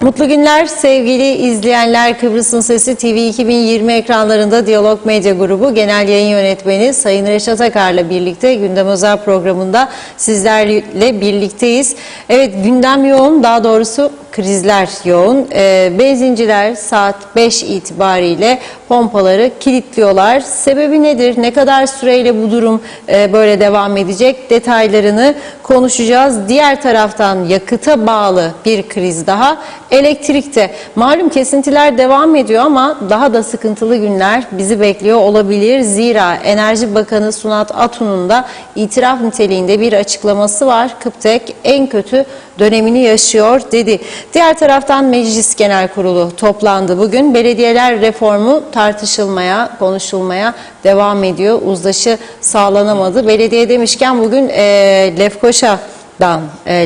Mutlu günler sevgili izleyenler. Kıbrıs'ın Sesi TV 2020 ekranlarında Diyalog Medya Grubu Genel Yayın Yönetmeni Sayın Reşat Akar'la birlikte Gündem Özel programında sizlerle birlikteyiz. Evet, gündem yoğun, daha doğrusu krizler yoğun. Benzinciler saat 5 itibariyle pompaları kilitliyorlar. Sebebi nedir? Ne kadar süreyle bu durum böyle devam edecek? Detaylarını konuşacağız. Diğer taraftan yakıta bağlı bir kriz daha. Elektrikte. Malum kesintiler devam ediyor ama daha da sıkıntılı günler bizi bekliyor olabilir. Zira Enerji Bakanı Sunat Atun'un da itiraf niteliğinde bir açıklaması var. Kıptek en kötü dönemini yaşıyor dedi. Diğer taraftan Meclis Genel Kurulu toplandı bugün. Belediyeler reformu tartışılmaya, konuşulmaya devam ediyor. Uzlaşı sağlanamadı. Belediye demişken bugün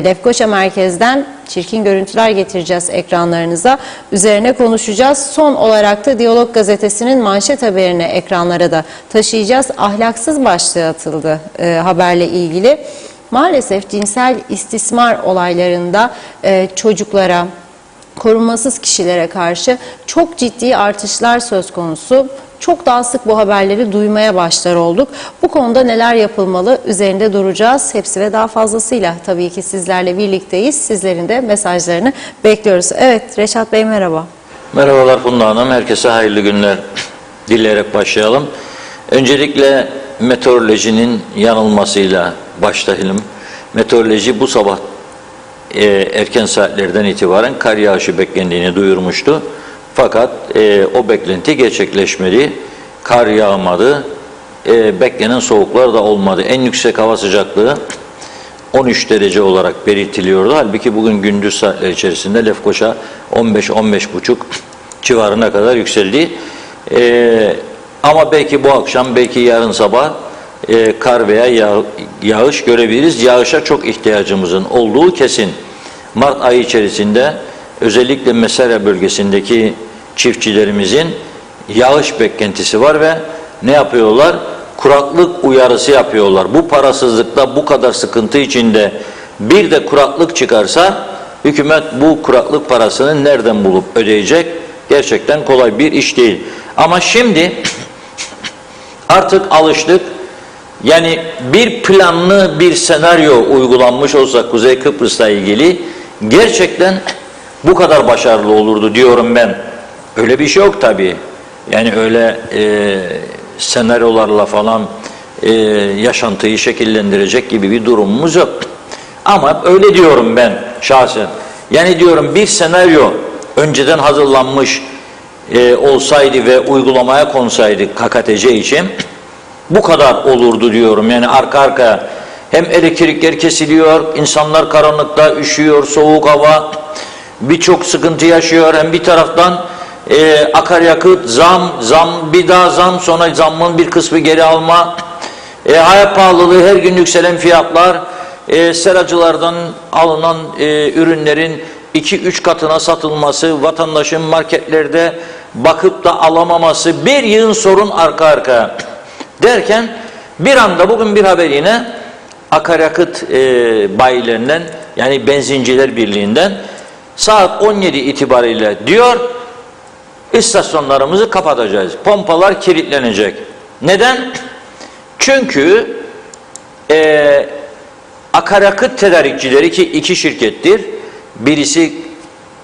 Lefkoşa merkezden çirkin görüntüler getireceğiz ekranlarınıza. Üzerine konuşacağız. Son olarak da Diyalog Gazetesi'nin manşet haberini ekranlara da taşıyacağız. Ahlaksız başlığı atıldı haberle ilgili. Maalesef cinsel istismar olaylarında çocuklara, korunmasız kişilere karşı çok ciddi artışlar söz konusu. Çok daha sık bu haberleri duymaya başlar olduk. Bu konuda neler yapılmalı üzerinde duracağız. Hepsi ve daha fazlasıyla tabii ki sizlerle birlikteyiz. Sizlerin de mesajlarını bekliyoruz. Evet, Reşat Bey merhaba. Merhabalar Funda Hanım. Herkese hayırlı günler dileyerek başlayalım. Öncelikle meteorolojinin yanılmasıyla başlayalım. Meteoroloji bu sabah erken saatlerden itibaren kar yağışı beklendiğini duyurmuştu. Fakat o beklenti gerçekleşmedi. Kar yağmadı. Beklenen soğuklar da olmadı. En yüksek hava sıcaklığı 13 derece olarak belirtiliyordu. Halbuki bugün gündüz saatler içerisinde Lefkoşa 15-15,5 civarına kadar yükseldi. Ama belki bu akşam, belki yarın sabah kar veya yağış görebiliriz. Yağışa çok ihtiyacımızın olduğu kesin. Mart ayı içerisinde özellikle Mesere bölgesindeki çiftçilerimizin yağış beklentisi var ve ne yapıyorlar? Kuraklık uyarısı yapıyorlar. Bu parasızlıkta, bu kadar sıkıntı içinde bir de kuraklık çıkarsa hükümet bu kuraklık parasını nereden bulup ödeyecek? Gerçekten kolay bir iş değil. Ama şimdi artık alıştık. Yani bir planlı bir senaryo uygulanmış olsa Kuzey Kıbrıs'la ilgili gerçekten bu kadar başarılı olurdu diyorum ben. Öyle bir şey yok tabii. Yani öyle senaryolarla falan yaşantıyı şekillendirecek gibi bir durumumuz yok. Ama öyle diyorum ben şahsen. Yani diyorum bir senaryo önceden hazırlanmış olsaydı ve uygulamaya konsaydı KKTC için bu kadar olurdu diyorum. Yani arka arkaya hem elektrikler kesiliyor, insanlar karanlıkta üşüyor, soğuk hava, birçok sıkıntı yaşıyor. Hem bir taraftan akaryakıt, zam, bir daha zam, sonra zammın bir kısmı geri alma, hayat pahalılığı, her gün yükselen fiyatlar, seracılardan alınan ürünlerin 2-3 katına satılması, vatandaşın marketlerde bakıp da alamaması, bir yığın sorun arka arkaya derken bir anda bugün bir haber yine akaryakıt bayilerinden, yani Benzinciler Birliği'nden saat 17 itibariyle diyor istasyonlarımızı kapatacağız. Pompalar kilitlenecek. Neden? Çünkü akaryakıt tedarikçileri ki iki şirkettir. Birisi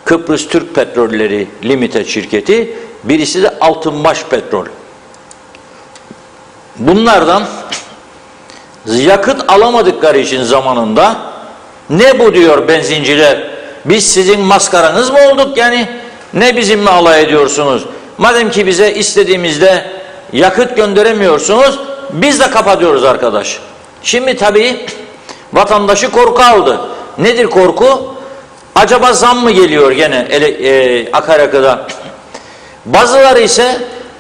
Kıbrıs Türk Petrolleri Limited şirketi, birisi de Altınbaş Petrol. Bunlardan yakıt alamadıkları için zamanında ne bu diyor benzinciler, biz sizin maskaranız mı olduk, yani ne bizimle alay ediyorsunuz, madem ki bize istediğimizde yakıt gönderemiyorsunuz biz de kapatıyoruz arkadaş. Şimdi tabii vatandaşı korku aldı. Nedir korku? Acaba zam mı geliyor gene akaryakıda? Bazıları ise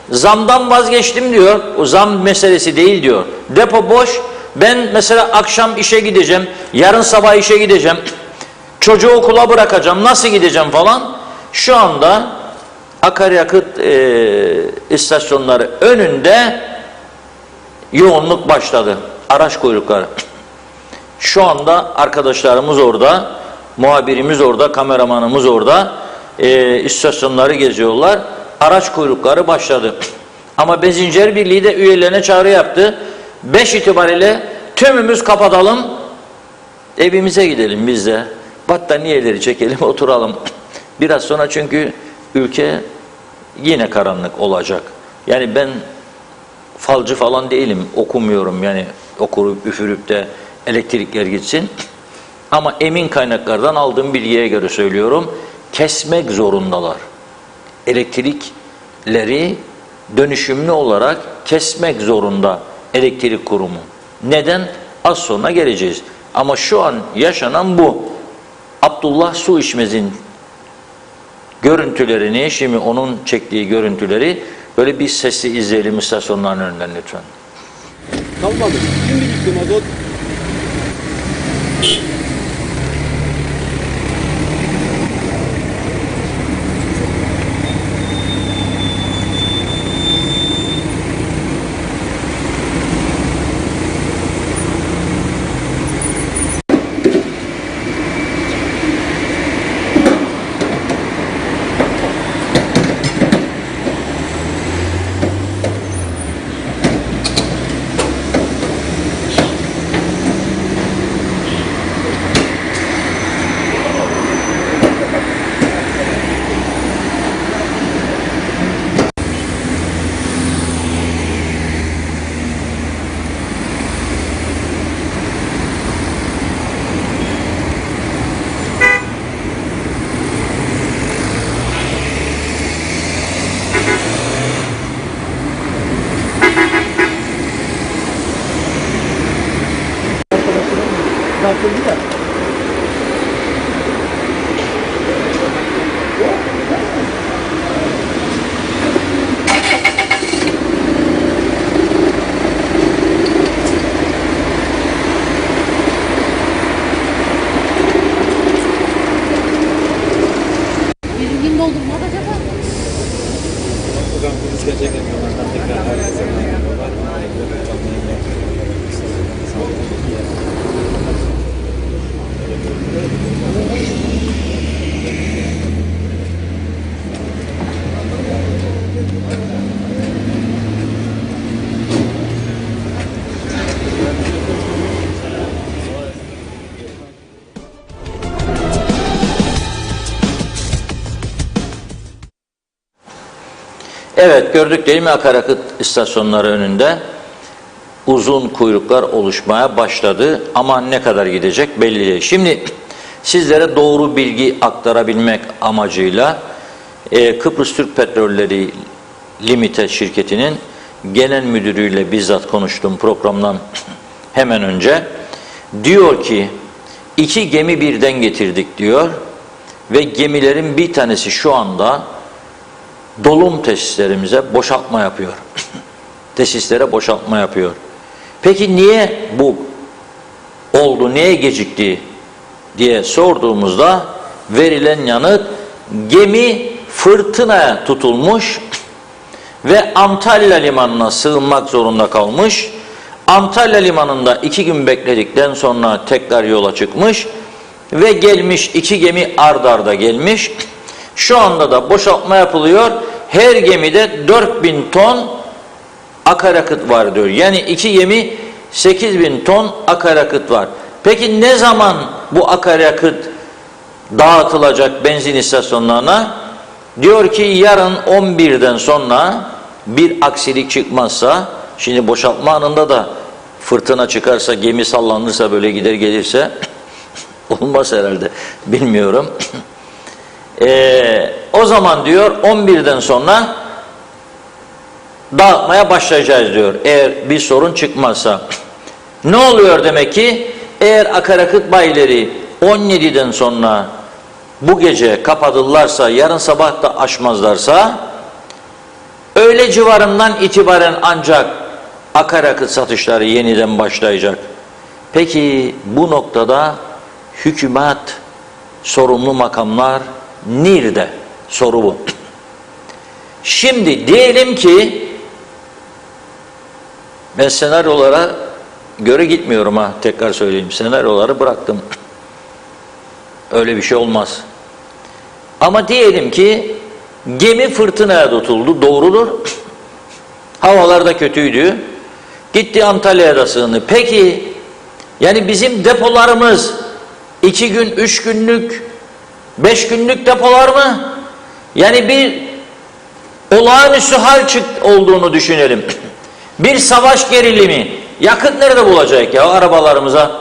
zamdan vazgeçtim diyor. O zam meselesi değil diyor. Depo boş. Ben mesela akşam işe gideceğim. Yarın sabah işe gideceğim. Çocuğu okula bırakacağım. Nasıl gideceğim falan. Şu anda akaryakıt istasyonları önünde yoğunluk başladı. Araç kuyrukları. Şu anda arkadaşlarımız orada. Muhabirimiz orada. Kameramanımız orada. istasyonları geziyorlar. Araç kuyrukları başladı. Ama Benzinciler Birliği de üyelerine çağrı yaptı. 5 itibariyle tümümüz kapatalım, evimize gidelim biz de. Battaniyeleri çekelim, oturalım. Biraz sonra çünkü ülke yine karanlık olacak. Yani ben falcı falan değilim, okumuyorum yani okurup üfürüp de elektrikler gitsin. Ama emin kaynaklardan aldığım bilgiye göre söylüyorum, kesmek zorundalar. Elektrikleri dönüşümlü olarak kesmek zorunda elektrik kurumu. Neden? Az sonra geleceğiz. Ama şu an yaşanan bu. Abdullah Su İçmez'in görüntülerini, şimdi onun çektiği görüntüleri böyle bir sesli izleyelim istasyonların önünden lütfen. Kalmadı. Şimdi gitti mazot. Dağıtıldı da. Bizim doldurmadı acaba? Bakalım polis gerçekten yollardan tekrar herkese merhabalar. Evet, gördük değil mi, akaryakıt istasyonları önünde uzun kuyruklar oluşmaya başladı ama ne kadar gidecek belli değil. Şimdi sizlere doğru bilgi aktarabilmek amacıyla Kıbrıs Türk Petrolleri Limited şirketinin genel müdürüyle bizzat konuştum programdan hemen önce. Diyor ki 2 gemi birden getirdik diyor ve gemilerin bir tanesi şu anda dolum tesislerimize boşaltma yapıyor. Tesislere boşaltma yapıyor. Peki niye bu oldu, niye gecikti diye sorduğumuzda verilen yanıt, gemi fırtınaya tutulmuş ve Antalya limanına sığınmak zorunda kalmış. Antalya limanında 2 gün bekledikten sonra tekrar yola çıkmış ve gelmiş, 2 gemi ard arda gelmiş. Şu anda da boşaltma yapılıyor. Her gemide 4000 ton akaryakıt var diyor. Yani 2 gemi 8000 ton akaryakıt var. Peki ne zaman bu akaryakıt dağıtılacak benzin istasyonlarına? Diyor ki yarın 11'den sonra bir aksilik çıkmazsa, şimdi boşaltma anında da fırtına çıkarsa, gemi sallanırsa, böyle gider gelirse olmaz herhalde, bilmiyorum. O zaman diyor 11'den sonra dağıtmaya başlayacağız diyor, eğer bir sorun çıkmazsa. Ne oluyor demek ki? Eğer akaryakıt bayileri 17'den sonra bu gece kapatırlarsa, yarın sabah da açmazlarsa, öğle civarından itibaren ancak akaryakıt satışları yeniden başlayacak. Peki bu noktada hükümet, sorumlu makamlar nerede? Soru bu. Şimdi diyelim ki, ben senaryolara göre gitmiyorum ha, tekrar söyleyeyim, senaryoları bıraktım. Öyle bir şey olmaz. Ama diyelim ki gemi fırtınaya tutuldu, doğrudur. Havalar da kötüydü. Gitti Antalya'da sığındı. Peki yani bizim depolarımız 2 gün, 3 günlük, 5 günlük depolar mı? Yani bir olağanüstü hal olduğunu düşünelim. Bir savaş gerilimi. Yakıt nerede bulacak ya arabalarımıza?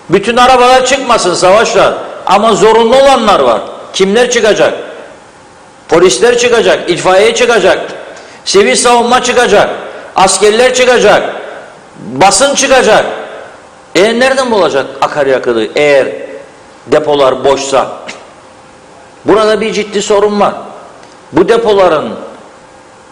Bütün arabalar çıkmasın, savaşlar. Ama zorunlu olanlar var. Kimler çıkacak? Polisler çıkacak, itfaiye çıkacak, sivil savunma çıkacak, askerler çıkacak, basın çıkacak. Nereden bulacak akaryakıtı eğer depolar boşsa? Burada bir ciddi sorun var. Bu depoların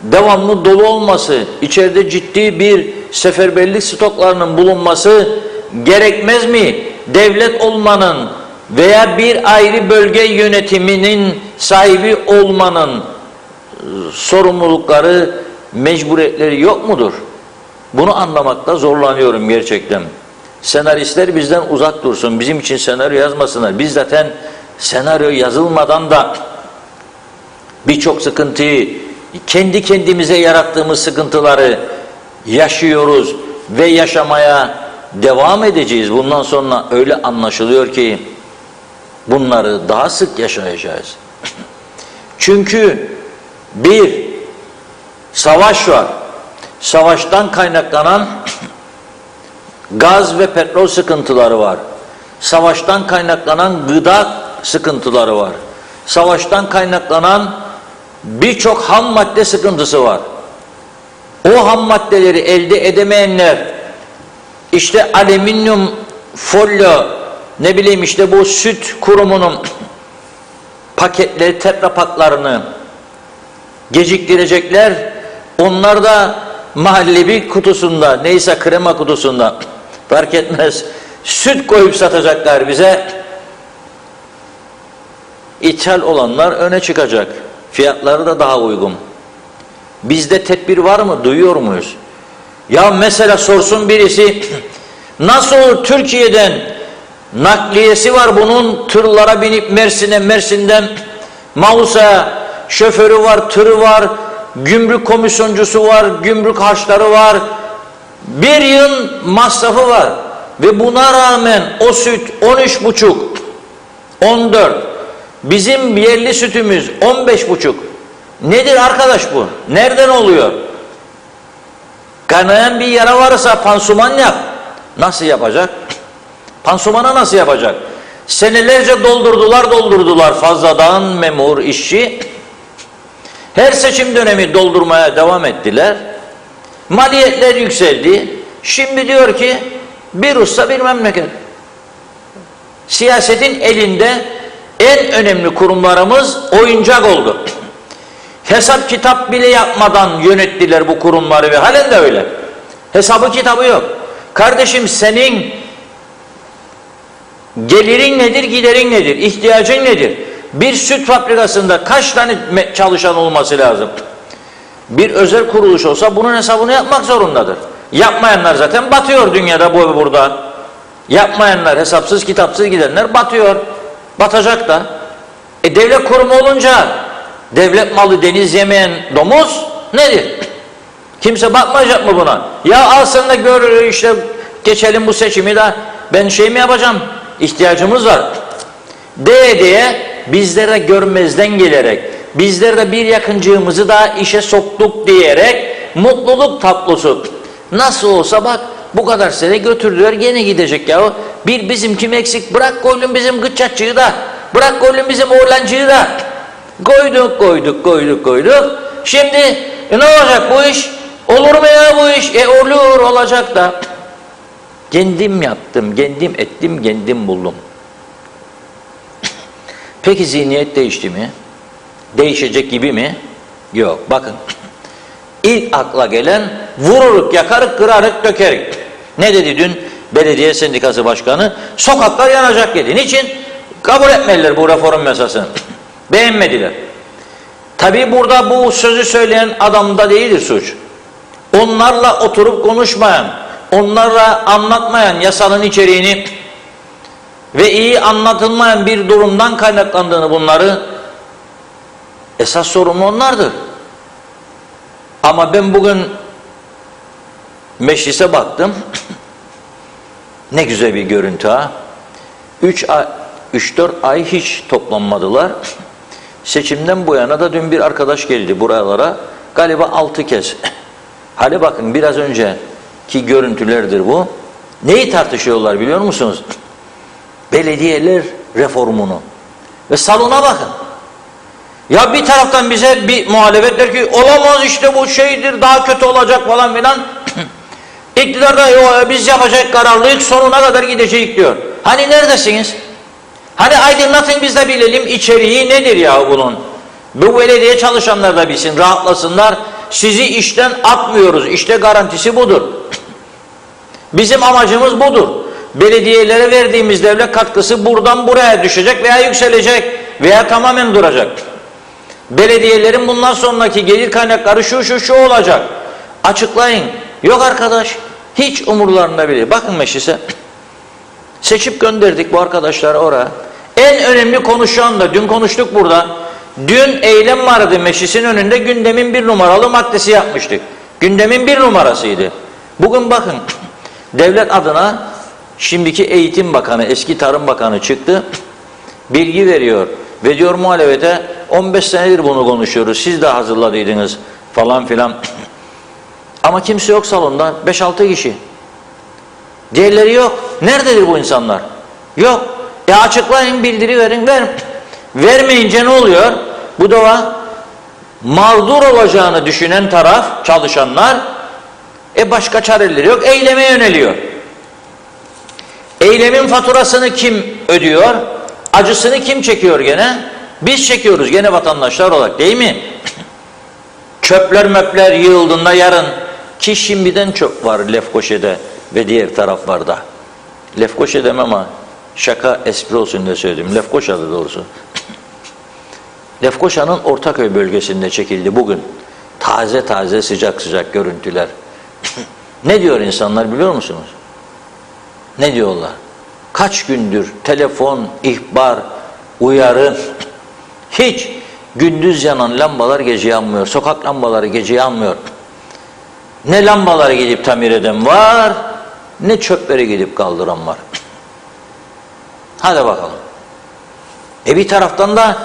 devamlı dolu olması, içeride ciddi bir seferberlik stoklarının bulunması gerekmez mi? Devlet olmanın veya bir ayrı bölge yönetiminin sahibi olmanın sorumlulukları, mecburiyetleri yok mudur? Bunu anlamakta zorlanıyorum gerçekten. Senaristler bizden uzak dursun, bizim için senaryo yazmasınlar. Biz zaten senaryo yazılmadan da birçok sıkıntıyı, kendi kendimize yarattığımız sıkıntıları yaşıyoruz ve yaşamaya devam edeceğiz. Bundan sonra öyle anlaşılıyor ki bunları daha sık yaşayacağız. Çünkü bir savaş var. Savaştan kaynaklanan gaz ve petrol sıkıntıları var. Savaştan kaynaklanan gıda sıkıntıları var. Savaştan kaynaklanan birçok ham madde sıkıntısı var. O ham maddeleri elde edemeyenler, işte alüminyum folyo, ne bileyim işte bu süt kurumunun paketleri, tetrapaklarını geciktirecekler. Onlar da mahallebi kutusunda, neyse krema kutusunda, fark etmez, süt koyup satacaklar bize. İthal olanlar öne çıkacak. Fiyatları da daha uygun. Bizde tedbir var mı? Duyuyor muyuz? Ya mesela sorsun birisi, nasıl olur Türkiye'den nakliyesi var bunun, tırlara binip Mersin'e, Mersin'den Mausa'ya, şoförü var, tırı var, gümrük komisyoncusu var, gümrük harçları var, bir yıl masrafı var ve buna rağmen o süt 13,5, 14, bizim yerli sütümüz 15,5. Nedir arkadaş bu? Nereden oluyor? Kanayan bir yara varsa pansuman yap. Nasıl yapacak? Pansumanı nasıl yapacak? Senelerce doldurdular fazladan memur, işçi. Her seçim dönemi doldurmaya devam ettiler. Maliyetler yükseldi. Şimdi diyor ki bir usta bir memleket. Siyasetin elinde en önemli kurumlarımız oyuncak oldu. Hesap kitap bile yapmadan yönettiler bu kurumları ve halen de öyle. Hesabı kitabı yok. Kardeşim senin gelirin nedir, giderin nedir, ihtiyacın nedir? Bir süt fabrikasında kaç tane çalışan olması lazım? Bir özel kuruluş olsa bunun hesabını yapmak zorundadır. Yapmayanlar zaten batıyor dünyada, burada. Yapmayanlar, hesapsız kitapsız gidenler batıyor. Batacak da. Devlet kurumu olunca devlet malı deniz yemeyen domuz nedir? Kimse bakmayacak mı buna? Ya al sen de gör işte, geçelim bu seçimi de ben şey mi yapacağım? İhtiyacımız var. Diye bizlere görmezden gelerek, bizlere bir yakıncığımızı da işe soktuk diyerek mutluluk tablosu. Nasıl olsa bak bu kadar sene götürdüler, gene gidecek ya. Bir bizim kim eksik? Bırak koydun bizim gıççatçığı da. Bırak koydun bizim oğlancığı da. Koyduk. Şimdi ne olacak bu iş? Olur mu ya bu iş? Olur, olacak da. Kendim yaptım, kendim ettim, kendim buldum. Peki zihniyet değişti mi? Değişecek gibi mi? Yok. Bakın. İlk akla gelen vururuk, yakarık, kırarık, dökerik. Ne dedi dün belediye sendikası başkanı? Sokaklar yanacak dedi. Niçin? Kabul etmediler bu reform mesasını. Beğenmediler. Tabi burada bu sözü söyleyen adamda değildir suç. Onlarla oturup konuşmayan, onlarla anlatmayan yasanın içeriğini ve iyi anlatılmayan bir durumdan kaynaklandığını bunları Esas sorumlu onlardır. Ama ben bugün meclise baktım. Ne güzel bir görüntü ha. 3-4 ay hiç toplanmadılar. Seçimden bu yana da dün bir arkadaş geldi buralara. Galiba 6 kez. Hadi bakın biraz önceki görüntülerdir bu. Neyi tartışıyorlar biliyor musunuz? Belediyeler reformunu. Ve salona bakın. Ya bir taraftan bize bir muhalefet der ki olamaz işte bu şeydir daha kötü olacak falan filan. İktidar da biz yapacak kararlıyız sonuna kadar gidecek diyor. Hani neredesiniz? Hani aydınlatın biz de bilelim içeriği nedir ya bunun? Bu belediye çalışanlar da bilsin rahatlasınlar. Sizi işten atmıyoruz. İşte garantisi budur. Bizim amacımız budur. Belediyelere verdiğimiz devlet katkısı buradan buraya düşecek veya yükselecek veya tamamen duracak. Belediyelerin bundan sonraki gelir kaynakları şu olacak. Açıklayın. Yok arkadaş. Hiç umurlarında bile. Bakın meclise. Seçip gönderdik bu arkadaşları oraya. En önemli konu şu anda. Dün konuştuk burada. Dün eylem vardı meclisin önünde. Gündemin 1 numaralı maddesi yapmıştık. Gündemin 1 numarasıydı. Bugün bakın. Devlet adına şimdiki Eğitim Bakanı, eski Tarım Bakanı çıktı. Bilgi veriyor. Ve diyor muhalefete 15 senedir bunu konuşuyoruz. Siz de hazırladıydınız falan filan. Ama kimse yok salonda. 5-6 kişi. Diğerleri yok. Nerededir bu insanlar? Yok. Açıklayın, bildiri verin. Vermeyince ne oluyor? Bu da mağdur olacağını düşünen taraf, çalışanlar başka çareleri yok. Eyleme yöneliyor. Eylemin faturasını kim ödüyor? Acısını kim çekiyor gene? Biz çekiyoruz gene vatandaşlar olarak değil mi? Çöpler möpler yığıldığında yarın ki şimdiden çöp var Lefkoşa'da ve diğer taraflarda. Lefkoşa demem ama şaka espri olsun diye söyledim. Lefkoşa'da doğrusu. Lefkoşa'nın Ortaköy bölgesinde çekildi bugün. Taze sıcak görüntüler. Ne diyor insanlar biliyor musunuz? Ne diyorlar? Kaç gündür telefon, ihbar, uyarı, hiç gündüz yanan lambalar gece yanmıyor. Sokak lambaları gece yanmıyor. Ne lambaları gidip tamir eden var, ne çöpleri gidip kaldıran var. Hadi bakalım. Bir taraftan da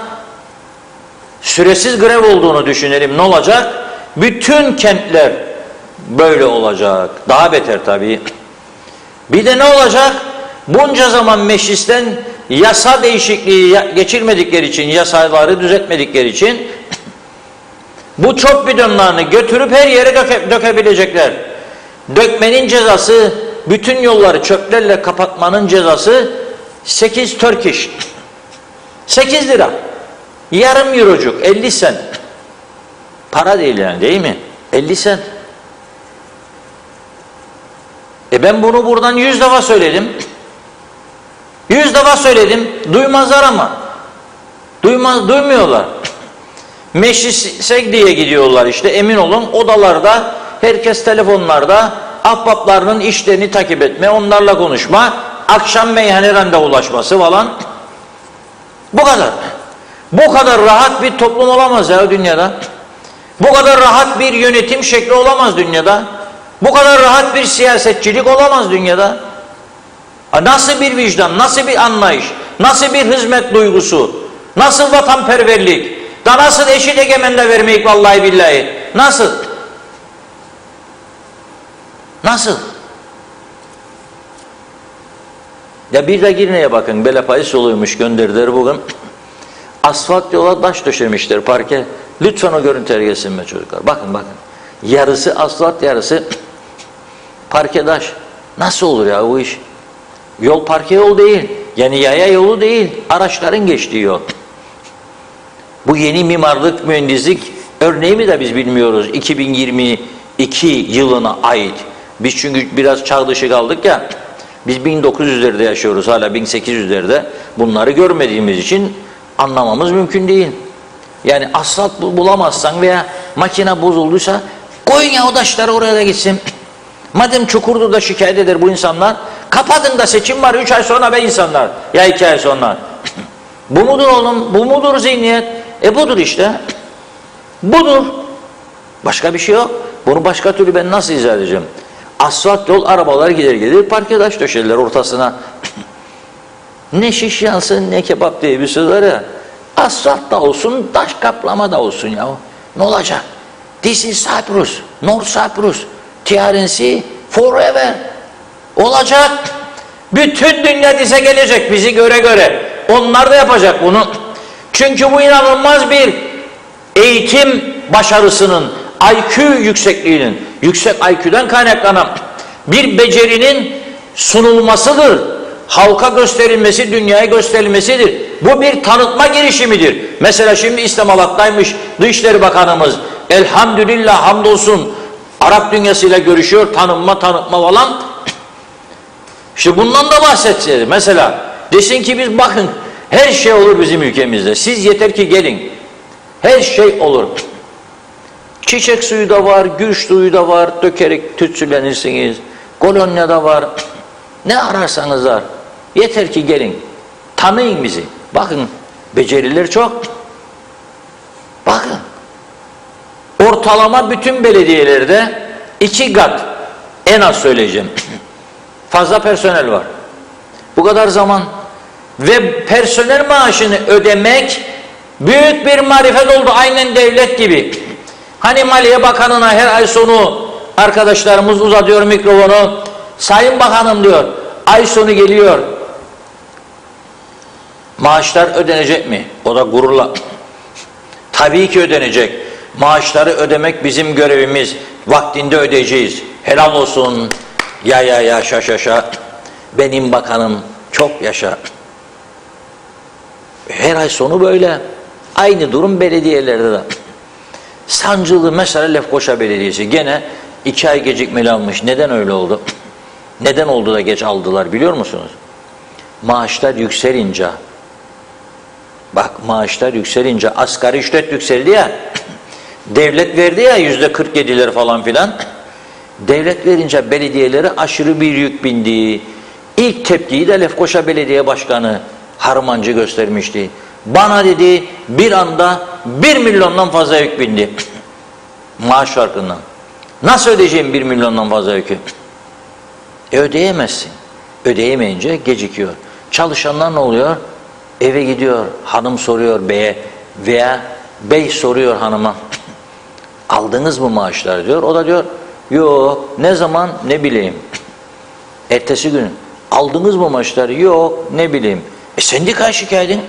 süresiz grev olduğunu düşünelim. Ne olacak? Bütün kentler böyle olacak. Daha beter tabii. Bir de ne olacak? Bunca zaman meclisten yasa değişikliği geçirmedikleri için, yasaları düzeltmedikleri için bu çöp bidonlarını götürüp her yere dökebilecekler. Dökmenin cezası, bütün yolları çöplerle kapatmanın cezası 8 Turkish. 8 lira. Yarım eurocuk, 50 sent. Para değil yani değil mi? 50 sent. Ben bunu buradan 100 defa söyledim. 100 defa söyledim. Duymazlar ama. Duymuyorlar. Meclise diye gidiyorlar işte emin olun odalarda herkes telefonlarda ahbaplarının işlerini takip etme, onlarla konuşma, akşam meyhane randevulaşması falan. Bu kadar. Bu kadar rahat bir toplum olamaz ya dünyada. Bu kadar rahat bir yönetim şekli olamaz dünyada. Bu kadar rahat bir siyasetçilik olamaz dünyada. Nasıl bir vicdan, nasıl bir anlayış, nasıl bir hizmet duygusu, nasıl vatanperverlik, da nasıl eşit egemenle vermeyik vallahi billahi. Nasıl? Nasıl? Ya bir de Girne'ye bakın, Belepayı soluymuş gönderdiler bugün. Asfalt yola taş döşemişler parke. Lütfen o görüntüler gelsin be çocuklar. Bakın. Yarısı asfalt, yarısı parke taş. Nasıl olur ya bu iş? Yol parke yol değil. Yani yaya yolu değil. Araçların geçtiği yol. Bu yeni mimarlık, mühendislik örneği mi de biz bilmiyoruz 2022 yılına ait. Biz çünkü biraz çağ dışı kaldık ya. Biz 1900'lerde yaşıyoruz hala 1800'lerde. Bunları görmediğimiz için anlamamız mümkün değil. Yani asfalt bulamazsan veya makine bozulduysa koyun ya o taşları oraya da gitsin. Madem Çukur'da da şikayet eder bu insanlar, kapatın da seçim var 3 ay sonra be insanlar ya 2 ay sonra. Bu mudur oğlum? Bu mudur zihniyet? Budur işte. Budur. Başka bir şey yok. Bunu başka türlü ben nasıl izah edeceğim? Asfalt yol, arabalar gider gelir parke taş döşerler ortasına. Ne şiş yansın ne kebap diye bir söz var ya. Asfalt da olsun, taş kaplama da olsun ya. Ne olacak? This is Cyprus, North Cyprus, TRNC forever. Olacak. Bütün dünya dize gelecek bizi göre göre. Onlar da yapacak bunu. Çünkü bu inanılmaz bir eğitim başarısının, IQ yüksekliğinin, yüksek IQ'den kaynaklanan bir becerinin sunulmasıdır. Halka gösterilmesi, dünyaya gösterilmesidir. Bu bir tanıtma girişimidir. Mesela şimdi İslamabad'daymış Dışişleri Bakanımız. Elhamdülillah, hamdolsun Arap dünyasıyla görüşüyor, tanınma falan. İşte bundan da bahsetseydi. Mesela desin ki biz bakın her şey olur bizim ülkemizde. Siz yeter ki gelin. Her şey olur. Çiçek suyu da var, gül suyu da var. Dökerek tütsülenirsiniz. Kolonya da var. Ne ararsanız var. Yeter ki gelin. Tanıyın bizi. Bakın beceriler çok. Bakın. Ortalama bütün belediyelerde 2 kat en az söyleyeceğim. Fazla personel var. Bu kadar zaman ve personel maaşını ödemek büyük bir marifet oldu. Aynen devlet gibi. Hani Maliye Bakanı'na her ay sonu arkadaşlarımız uzatıyor mikrofonu. Sayın Bakanım diyor. Ay sonu geliyor. Maaşlar ödenecek mi? O da gururla. Tabii ki ödenecek. Maaşları ödemek bizim görevimiz. Vaktinde ödeyeceğiz. Helal olsun. Ya yaşa. Benim bakanım çok yaşa. Her ay sonu böyle. Aynı durum belediyelerde de. Sancılı mesela Lefkoşa Belediyesi gene 2 ay gecikmeli almış. Neden öyle oldu? Neden oldu da geç aldılar biliyor musunuz? Maaşlar yükselince, bak maaşlar yükselince asgari ücret yükseldi ya, devlet verdi ya %47'ler falan filan. Devlet verince belediyelere aşırı bir yük bindi. İlk tepkiyi de Lefkoşa Belediye Başkanı Harmancı göstermişti. Bana dedi bir anda 1 milyondan fazla yük bindi. Maaş farkından. Nasıl ödeyeceğim 1 milyondan fazla yükü? Ödeyemezsin. Ödeyemeyince gecikiyor. Çalışanlar ne oluyor? Eve gidiyor. Hanım soruyor beye veya bey soruyor hanıma. Aldınız mı maaşlar diyor. O da diyor yok. Ne zaman? Ne bileyim. Ertesi gün. Aldınız mı maaşları? Yok. Ne bileyim. Sendikaya şikayet edin.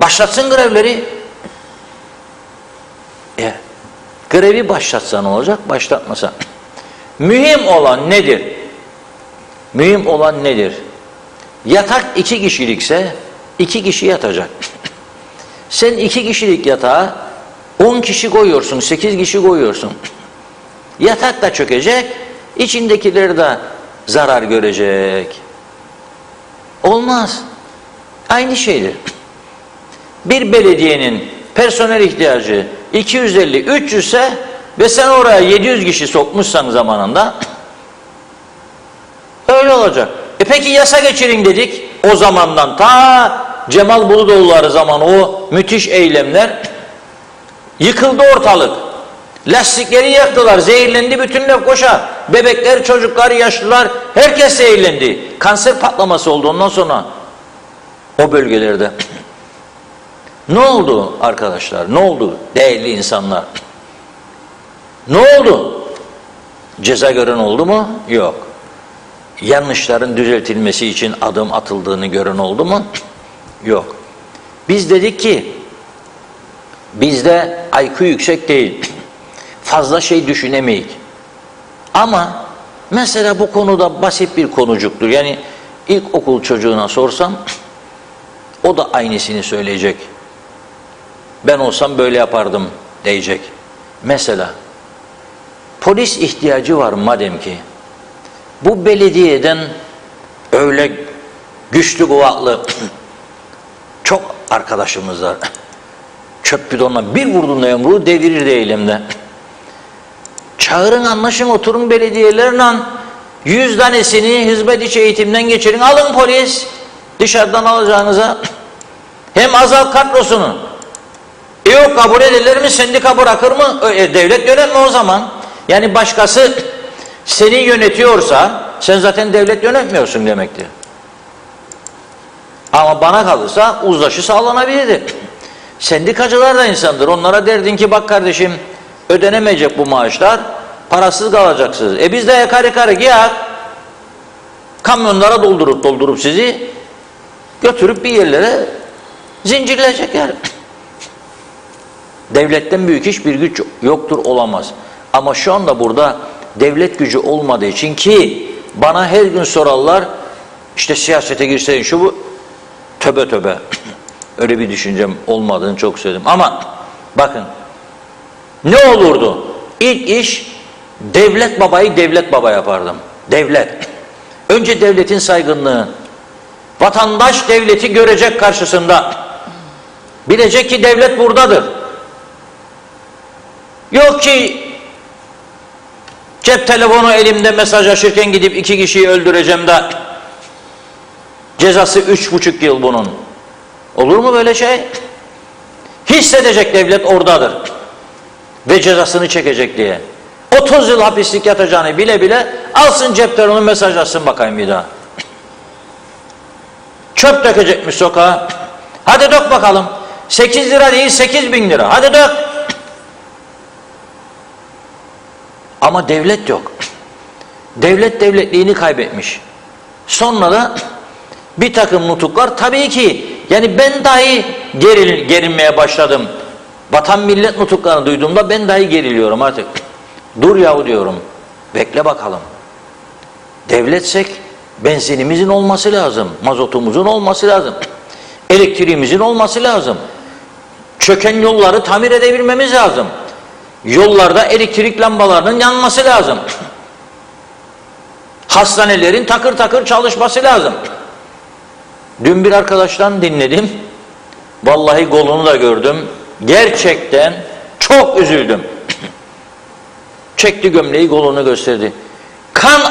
Başlatsın grevleri. Grevi başlatsa ne olacak? Başlatmasa. Mühim olan nedir? Mühim olan nedir? Yatak 2 kişilikse 2 kişi yatacak. Sen 2 kişilik yatağa 10 kişi koyuyorsun, 8 kişi koyuyorsun. Yatak da çökecek, içindekiler de zarar görecek. Olmaz. Aynı şeydir. Bir belediyenin personel ihtiyacı 250-300 ise ve sen oraya 700 kişi sokmuşsan zamanında öyle olacak. Peki yasa geçirin dedik o zamandan ta Cemal Buludoğulları zaman o müthiş eylemler yıkıldı ortalık. Lastikleri yaktılar, zehirlendi bütün Lefkoşa. Bebekler, çocuklar, yaşlılar herkes zehirlendi. Kanser patlaması oldu ondan sonra o bölgelerde. Ne oldu arkadaşlar? Ne oldu değerli insanlar? Ne oldu? Ceza gören oldu mu? Yok. Yanlışların düzeltilmesi için adım atıldığını gören oldu mu? Yok. Biz dedik ki bizde IQ yüksek değil. Fazla şey düşünemeyik. Ama mesela bu konuda basit bir konucuktur. Yani ilkokul çocuğuna sorsam o da aynısını söyleyecek. Ben olsam böyle yapardım diyecek. Mesela polis ihtiyacı var madem ki bu belediyeden öyle güçlü kuvvetli çok arkadaşımız var. Çöp bidonla bir vurduğunda yumruğu devirir de eylemde. Çağırın, anlaşın, oturun belediyelerle 100 tanesini hizmet içi eğitimden geçirin. Alın polis dışarıdan alacağınıza. Hem azalt kadrosunu. Yok kabul edilir mi? Sendika bırakır mı? Devlet yönetme o zaman. Yani başkası seni yönetiyorsa sen zaten devlet yönetmiyorsun demektir. Ama bana kalırsa uzlaşı sağlanabilirdi. Sendikacılar da insandır. Onlara derdin ki bak kardeşim ödenemeyecek bu maaşlar, parasız kalacaksınız. Biz de yakar giyak kamyonlara doldurup sizi götürüp bir yerlere zincirleyecekler. Devletten büyük hiçbir güç yoktur, olamaz. Ama şu anda burada devlet gücü olmadığı için ki bana her gün sorarlar işte siyasete girseydin şu bu, tövbe öyle bir düşüncem olmadığını çok söyledim. Ama bakın ne olurdu? İlk iş devlet babayı devlet baba yapardım. Devlet. Önce devletin saygınlığı. Vatandaş devleti görecek karşısında. Bilecek ki devlet buradadır. Yok ki cep telefonu elimde mesajlaşırken gidip 2 kişiyi öldüreceğim de cezası 3,5 yıl bunun. Olur mu böyle şey? Hissedecek devlet oradadır. Ve cezasını çekecek diye. 30 yıl hapislik yatacağını bile bile alsın cep telefonu mesajlaşsın bakayım bir daha. Çöp dökecekmiş sokağa. Hadi dök bakalım. 8 lira değil 8.000 lira. Hadi dök. Ama devlet yok. Devlet devletliğini kaybetmiş. Sonra da bir takım nutuklar tabii ki yani ben dahi gerilmeye başladım. Vatan millet nutuklarını duyduğumda ben dahi geriliyorum artık. Dur yahu diyorum. Bekle bakalım. Devletsek benzinimizin olması lazım. Mazotumuzun olması lazım. Elektriğimizin olması lazım. Çöken yolları tamir edebilmemiz lazım. Yollarda elektrik lambalarının yanması lazım. Hastanelerin takır takır çalışması lazım. Dün bir arkadaştan dinledim. Vallahi kolunu da gördüm. Gerçekten çok üzüldüm. Çekti gömleği, kolunu gösterdi. Kan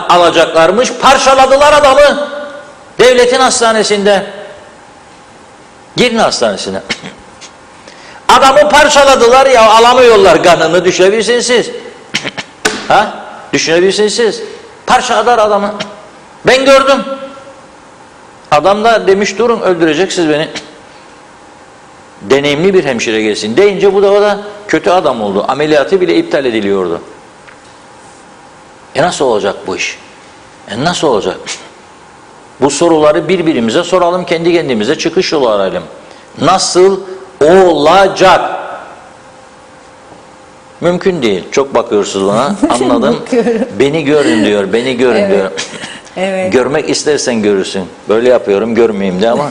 alacaklarmış, parçaladılar adamı. Devletin hastanesinde. Girin hastanesine. Adamı parçaladılar ya, alamıyorlar kanını, düşünebilirsiniz siz. Ha? Düşünebilirsiniz siz. Parçaladılar adamı. Ben gördüm. Adam da demiş durun öldüreceksiniz beni. Deneyimli bir hemşire gelsin deyince bu da o da kötü adam oldu. Ameliyatı bile iptal ediliyordu. Nasıl olacak bu iş? Nasıl olacak? Bu soruları birbirimize soralım, kendi kendimize çıkış yolu arayalım. Nasıl olacak? Mümkün değil. Çok bakıyorsunuz bana. Anladım. Beni görün diyor. Beni görün evet. diyor. Evet. Görmek istersen görürsün. Böyle yapıyorum, görmeyeyim de ama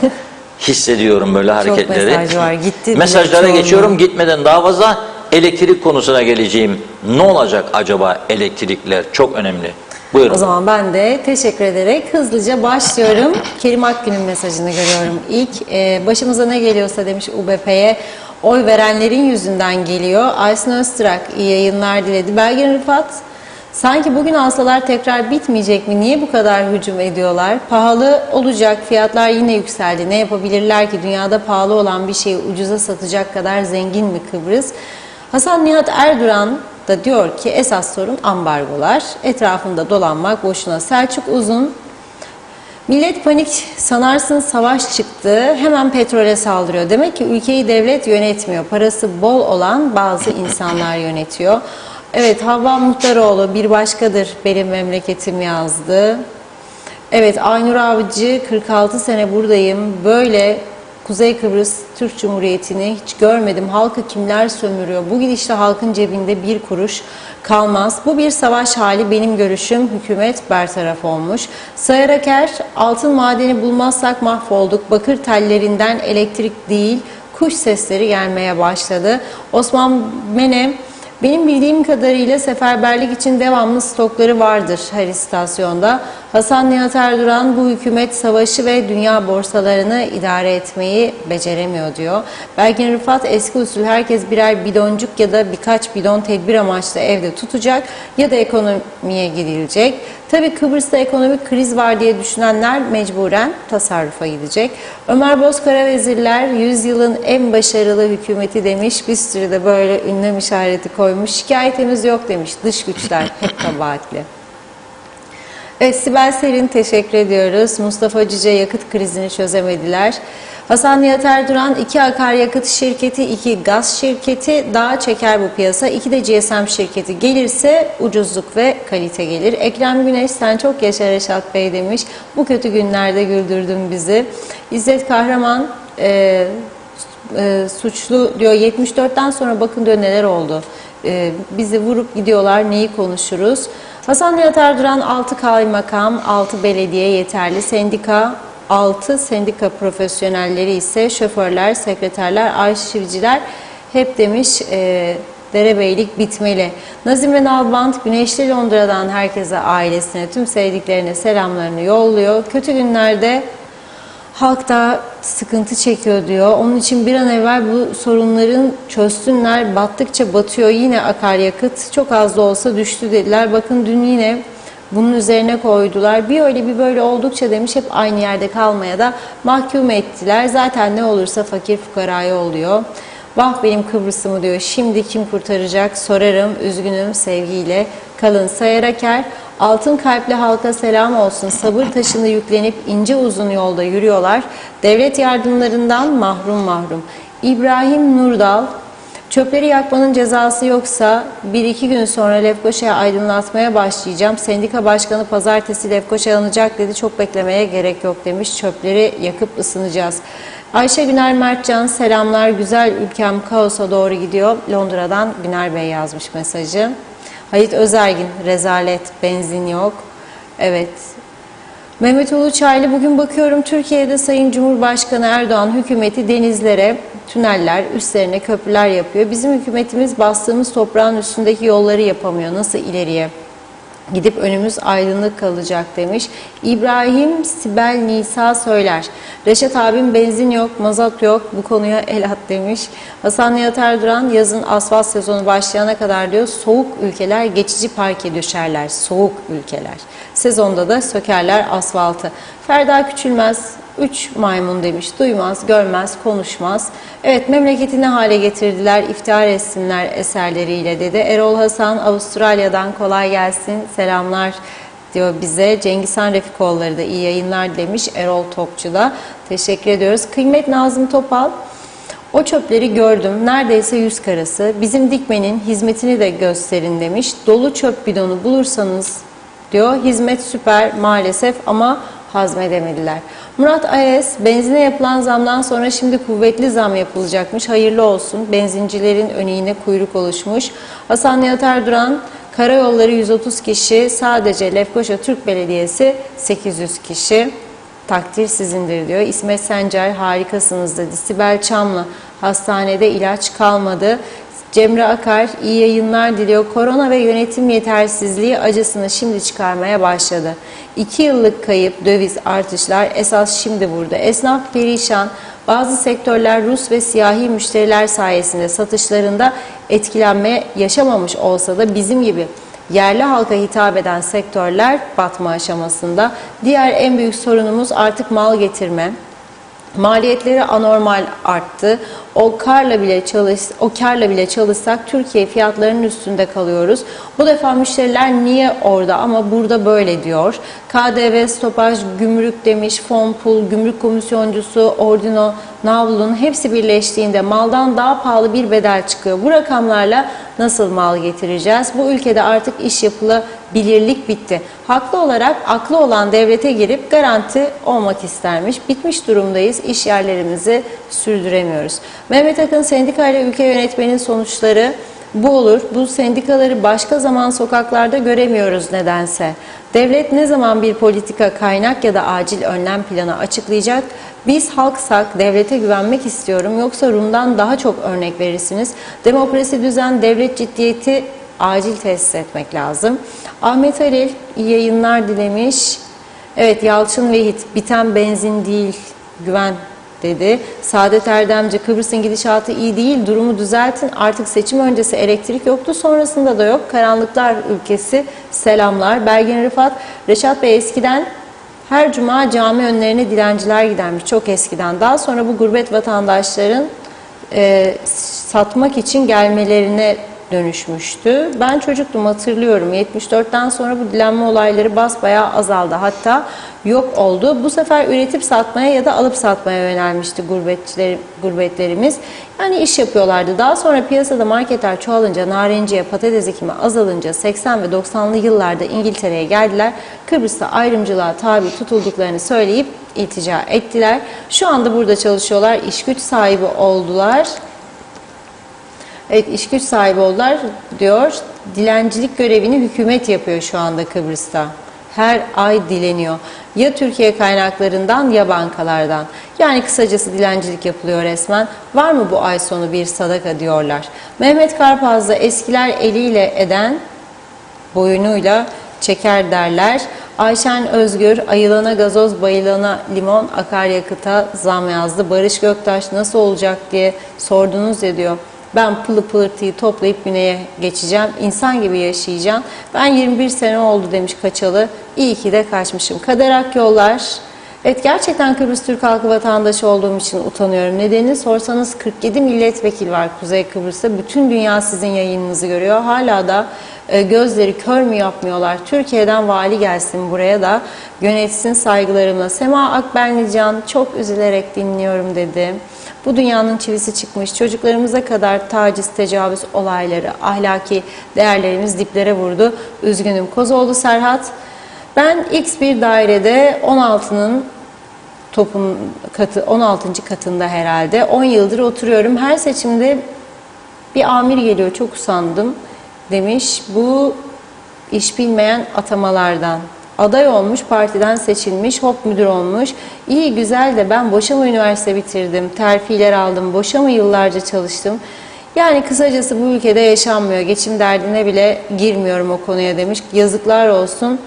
hissediyorum böyle hareketleri. Çok mesaj var. Gitti mesajlara geçiyorum. Gitmeden daha fazla elektrik konusuna geleceğim. Ne olacak acaba elektrikler? Çok önemli. Buyurun. O zaman ben de teşekkür ederek hızlıca başlıyorum. Kerim Akgün'ün mesajını görüyorum. İlk başımıza ne geliyorsa demiş UBP'ye oy verenlerin yüzünden geliyor. Aysun Öztürk iyi yayınlar diledi. Belgin Rıfat sanki bugün alsalar tekrar bitmeyecek mi? Niye bu kadar hücum ediyorlar? Pahalı olacak. Fiyatlar yine yükseldi. Ne yapabilirler ki? Dünyada pahalı olan bir şeyi ucuza satacak kadar zengin mi Kıbrıs? Hasan Nihat Erduran da diyor ki esas sorun ambargolar. Etrafında dolanmak boşuna. Selçuk Uzun, millet panik sanarsın savaş çıktı hemen petrole saldırıyor. Demek ki ülkeyi devlet yönetmiyor. Parası bol olan bazı insanlar yönetiyor. Evet, Havva Muhtaroğlu bir başkadır benim memleketim yazdı. Evet, Aynur Avcı 46 sene buradayım. Böyle Kuzey Kıbrıs Türk Cumhuriyeti'ni hiç görmedim. Halkı kimler sömürüyor? Bu gidişle halkın cebinde bir kuruş kalmaz. Bu bir savaş hali benim görüşüm. Hükümet bertaraf olmuş. Sayar Aker, altın madeni bulmazsak mahvolduk. Bakır tellerinden elektrik değil, kuş sesleri gelmeye başladı. Osman Menem, benim bildiğim kadarıyla seferberlik için devamlı stokları vardır her istasyonda. Hasan Nihat Erduran, bu hükümet savaşı ve dünya borsalarını idare etmeyi beceremiyor diyor. Belgin Rıfat, eski usul herkes birer bidoncuk ya da birkaç bidon tedbir amaçlı evde tutacak ya da ekonomiye gidilecek. Tabii Kıbrıs'ta ekonomik kriz var diye düşünenler mecburen tasarrufa gidecek. Ömer Bozkara, vezirler 100 yılın en başarılı hükümeti demiş. Bir sürü de böyle ünlem işareti koymuş. Şikayetimiz yok demiş. Dış güçler hep kabahatli. Evet, Sibel Serin teşekkür ediyoruz. Mustafa Cüce, yakıt krizini çözemediler. Hasan Nihat Erduran, 2 akaryakıt şirketi, 2 gaz şirketi daha çeker bu piyasa. 2 de GSM şirketi gelirse ucuzluk ve kalite gelir. Ekrem Güneş, sen çok yaşa Reşat Bey demiş. Bu kötü günlerde güldürdün bizi. İzzet Kahraman, suçlu diyor, 74'ten sonra bakın diyor neler oldu. Bizi vurup gidiyorlar, neyi konuşuruz? Hasan Nihat Erduran, 6 kaymakam, 6 belediye yeterli, sendika 6, sendika profesyonelleri ise şoförler, sekreterler, arşivciler hep demiş. Derebeylik bitmeli. Nazime Nalbant, Güneşli Londra'dan herkese, ailesine, tüm sevdiklerine selamlarını yolluyor. Kötü günlerde halk da sıkıntı çekiyor diyor. Onun için bir an evvel bu sorunların çözsünler. Battıkça batıyor. Yine akaryakıt çok az da olsa düştü dediler. Bakın dün yine bunun üzerine koydular. Bir öyle bir böyle oldukça demiş, hep aynı yerde kalmaya da mahkum ettiler. Zaten ne olursa fakir fukaraya oluyor. Vah benim Kıbrıs'ımı diyor. Şimdi kim kurtaracak sorarım. Üzgünüm, sevgiyle kalın. Sayar Aker, altın kalpli halka selam olsun. Sabır taşını yüklenip ince uzun yolda yürüyorlar. Devlet yardımlarından mahrum mahrum. İbrahim Nurdal, çöpleri yakmanın cezası yoksa 1-2 gün sonra Lefkoşa'ya aydınlatmaya başlayacağım. Sendika başkanı pazartesi Lefkoşa'ya alınacak dedi. Çok beklemeye gerek yok demiş. Çöpleri yakıp ısınacağız. Ayşe Güner Mertcan, selamlar, güzel ülkem kaosa doğru gidiyor. Londra'dan Güner Bey yazmış mesajı. Halit Özergin, rezalet, benzin yok. Evet. Mehmet Uluçaylı, bugün bakıyorum Türkiye'de Sayın Cumhurbaşkanı Erdoğan hükümeti denizlere tüneller, üstlerine köprüler yapıyor. Bizim hükümetimiz bastığımız toprağın üstündeki yolları yapamıyor. Nasıl ileriye gidip önümüz aydınlık kalacak demiş. İbrahim Sibel Nisa söyler. Reşat abim, benzin yok, mazot yok, bu konuya el at demiş. Hasan Nihat Erduran, yazın asfalt sezonu başlayana kadar diyor, soğuk ülkeler geçici parke düşerler. Soğuk ülkeler. Sezonda da sökerler asfaltı. Ferda Küçülmez, 3 maymun demiş. Duymaz, görmez, konuşmaz. Evet, memleketi ne hale getirdiler, iftihar etsinler eserleriyle dedi. Erol Hasan, Avustralya'dan kolay gelsin, selamlar diyor bize. Cengizhan Refikoğulları da iyi yayınlar demiş. Erol Topçu da teşekkür ediyoruz. Kıymet Nazım Topal, o çöpleri gördüm, neredeyse 100 karası. Bizim dikmenin hizmetini de gösterin demiş. Dolu çöp bidonu bulursanız diyor, hizmet süper maalesef ama hazmedemediler. Murat Ayes, benzine yapılan zamdan sonra şimdi kuvvetli zam yapılacakmış. Hayırlı olsun. Benzincilerin önüne kuyruk oluşmuş. Hasan Nihat Erduran, karayolları 130 kişi, sadece Lefkoşa Türk Belediyesi 800 kişi. Takdir sizindir diyor. İsmet Sencer, harikasınız dedi. Sibel Çamlı, hastanede ilaç kalmadı. Cemre Akar, iyi yayınlar diliyor. Korona ve yönetim yetersizliği acısını şimdi çıkarmaya başladı. 2 yıllık kayıp, döviz artışlar esas şimdi burada. Esnaf perişan, bazı sektörler Rus ve siyahi müşteriler sayesinde satışlarında etkilenme yaşamamış olsa da bizim gibi yerli halka hitap eden sektörler batma aşamasında. Diğer en büyük sorunumuz artık mal getirme. Maliyetleri anormal arttı. O karla bile çalışsak Türkiye fiyatlarının üstünde kalıyoruz. Bu defa müşteriler niye orada ama burada böyle diyor. KDV, stopaj, gümrük demiş, fon pul, gümrük komisyoncusu, ordino, navlun hepsi birleştiğinde maldan daha pahalı bir bedel çıkıyor. Bu rakamlarla nasıl mal getireceğiz? Bu ülkede artık iş yapılabilirlik bitti. Haklı olarak aklı olan devlete girip garanti olmak istermiş. Bitmiş durumdayız. İş yerlerimizi sürdüremiyoruz. Mehmet Akın, sendika ile ülke yönetmenin sonuçları bu olur. Bu sendikaları başka zaman sokaklarda göremiyoruz nedense. Devlet ne zaman bir politika, kaynak ya da acil önlem planı açıklayacak? Biz halksak devlete güvenmek istiyorum. Yoksa Rum'dan daha çok örnek verirsiniz. Demokrasi, düzen, devlet ciddiyeti acil tesis etmek lazım. Ahmet Halil iyi yayınlar dilemiş. Evet, Yalçın Vehit, biten benzin değil, güven dedi. Saadet Erdemci, Kıbrıs'ın gidişatı iyi değil, durumu düzeltin. Artık seçim öncesi elektrik yoktu, sonrasında da yok. Karanlıklar ülkesi, selamlar. Belgin Rıfat, Reşat Bey eskiden her cuma cami önlerine dilenciler gidermiş, çok eskiden. Daha sonra bu gurbet vatandaşların satmak için gelmelerine dönüşmüştü. Ben çocuktum, hatırlıyorum. 74'ten sonra bu dilenme olayları basbayağı azaldı. Hatta yok oldu. Bu sefer üretip satmaya ya da alıp satmaya yönelmişti gurbetlerimiz. Yani iş yapıyorlardı. Daha sonra piyasada marketler çoğalınca, narenciye, patates ekimi azalınca 80 ve 90'lı yıllarda İngiltere'ye geldiler. Kıbrıs'ta ayrımcılığa tabi tutulduklarını söyleyip iltica ettiler. Şu anda burada çalışıyorlar. İş güç sahibi oldular. Evet, iş güç sahibi oldular diyor. Dilencilik görevini hükümet yapıyor şu anda Kıbrıs'ta. Her ay dileniyor. Ya Türkiye kaynaklarından ya bankalardan. Yani kısacası dilencilik yapılıyor resmen. Var mı bu ay sonu bir sadaka diyorlar. Mehmet Karpaz'da eskiler eliyle eden boyunuyla çeker derler. Ayşen Özgür, ayılana gazoz, bayılana limon, akaryakıta zam yazdı. Barış Göktaş, nasıl olacak diye sordunuz ya diyor. Ben pılı pırtıyı toplayıp güneye geçeceğim. İnsan gibi yaşayacağım. Ben 21 sene oldu demiş kaçalı. İyi ki de kaçmışım. Kader Akyollar. Evet, gerçekten Kıbrıs Türk halkı vatandaşı olduğum için utanıyorum. Nedenini sorsanız 47 milletvekili var Kuzey Kıbrıs'ta. Bütün dünya sizin yayınınızı görüyor. Hala da gözleri kör mü yapmıyorlar? Türkiye'den vali gelsin buraya da yönetsin saygılarımla. Sema Akbenlican, çok üzülerek dinliyorum dedi. Bu dünyanın çivisi çıkmış. Çocuklarımıza kadar taciz, tecavüz olayları, ahlaki değerlerimiz diplere vurdu. Üzgünüm. Kozoğlu Serhat, ben X bir dairede 16'nın 16. katında herhalde 10 yıldır oturuyorum. Her seçimde bir amir geliyor. Çok usandım demiş. Bu iş bilmeyen atamalardan. Aday olmuş, partiden seçilmiş, hop müdür olmuş. İyi güzel de ben boşa mı üniversite bitirdim, terfiler aldım, boşa mı yıllarca çalıştım. Yani kısacası bu ülkede yaşanmıyor. Geçim derdine bile girmiyorum o konuya demiş. Yazıklar olsun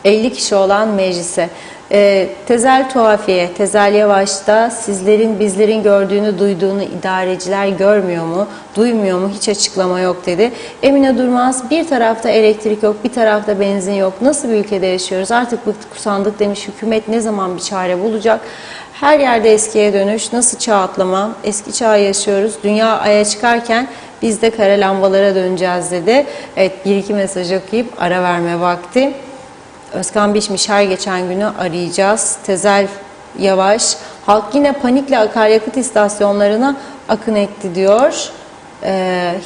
50 kişi olan meclise. Tezel Tuhafiye, Tezel Yavaş'ta sizlerin bizlerin gördüğünü duyduğunu idareciler görmüyor mu, duymuyor mu, hiç açıklama yok dedi. Emine Durmaz, bir tarafta elektrik yok, bir tarafta benzin yok. Nasıl bir ülkede yaşıyoruz? Artık bıktık usandık demiş. Hükümet ne zaman bir çare bulacak? Her yerde eskiye dönüş, nasıl çağ atlama? Eski çağı yaşıyoruz. Dünya aya çıkarken biz de kara lambalara döneceğiz dedi. Evet, bir iki mesaj okuyup ara verme vakti. Özkan Bişmiş, her geçen günü arayacağız. Tezel Yavaş, halk yine panikle akaryakıt istasyonlarına akın etti diyor.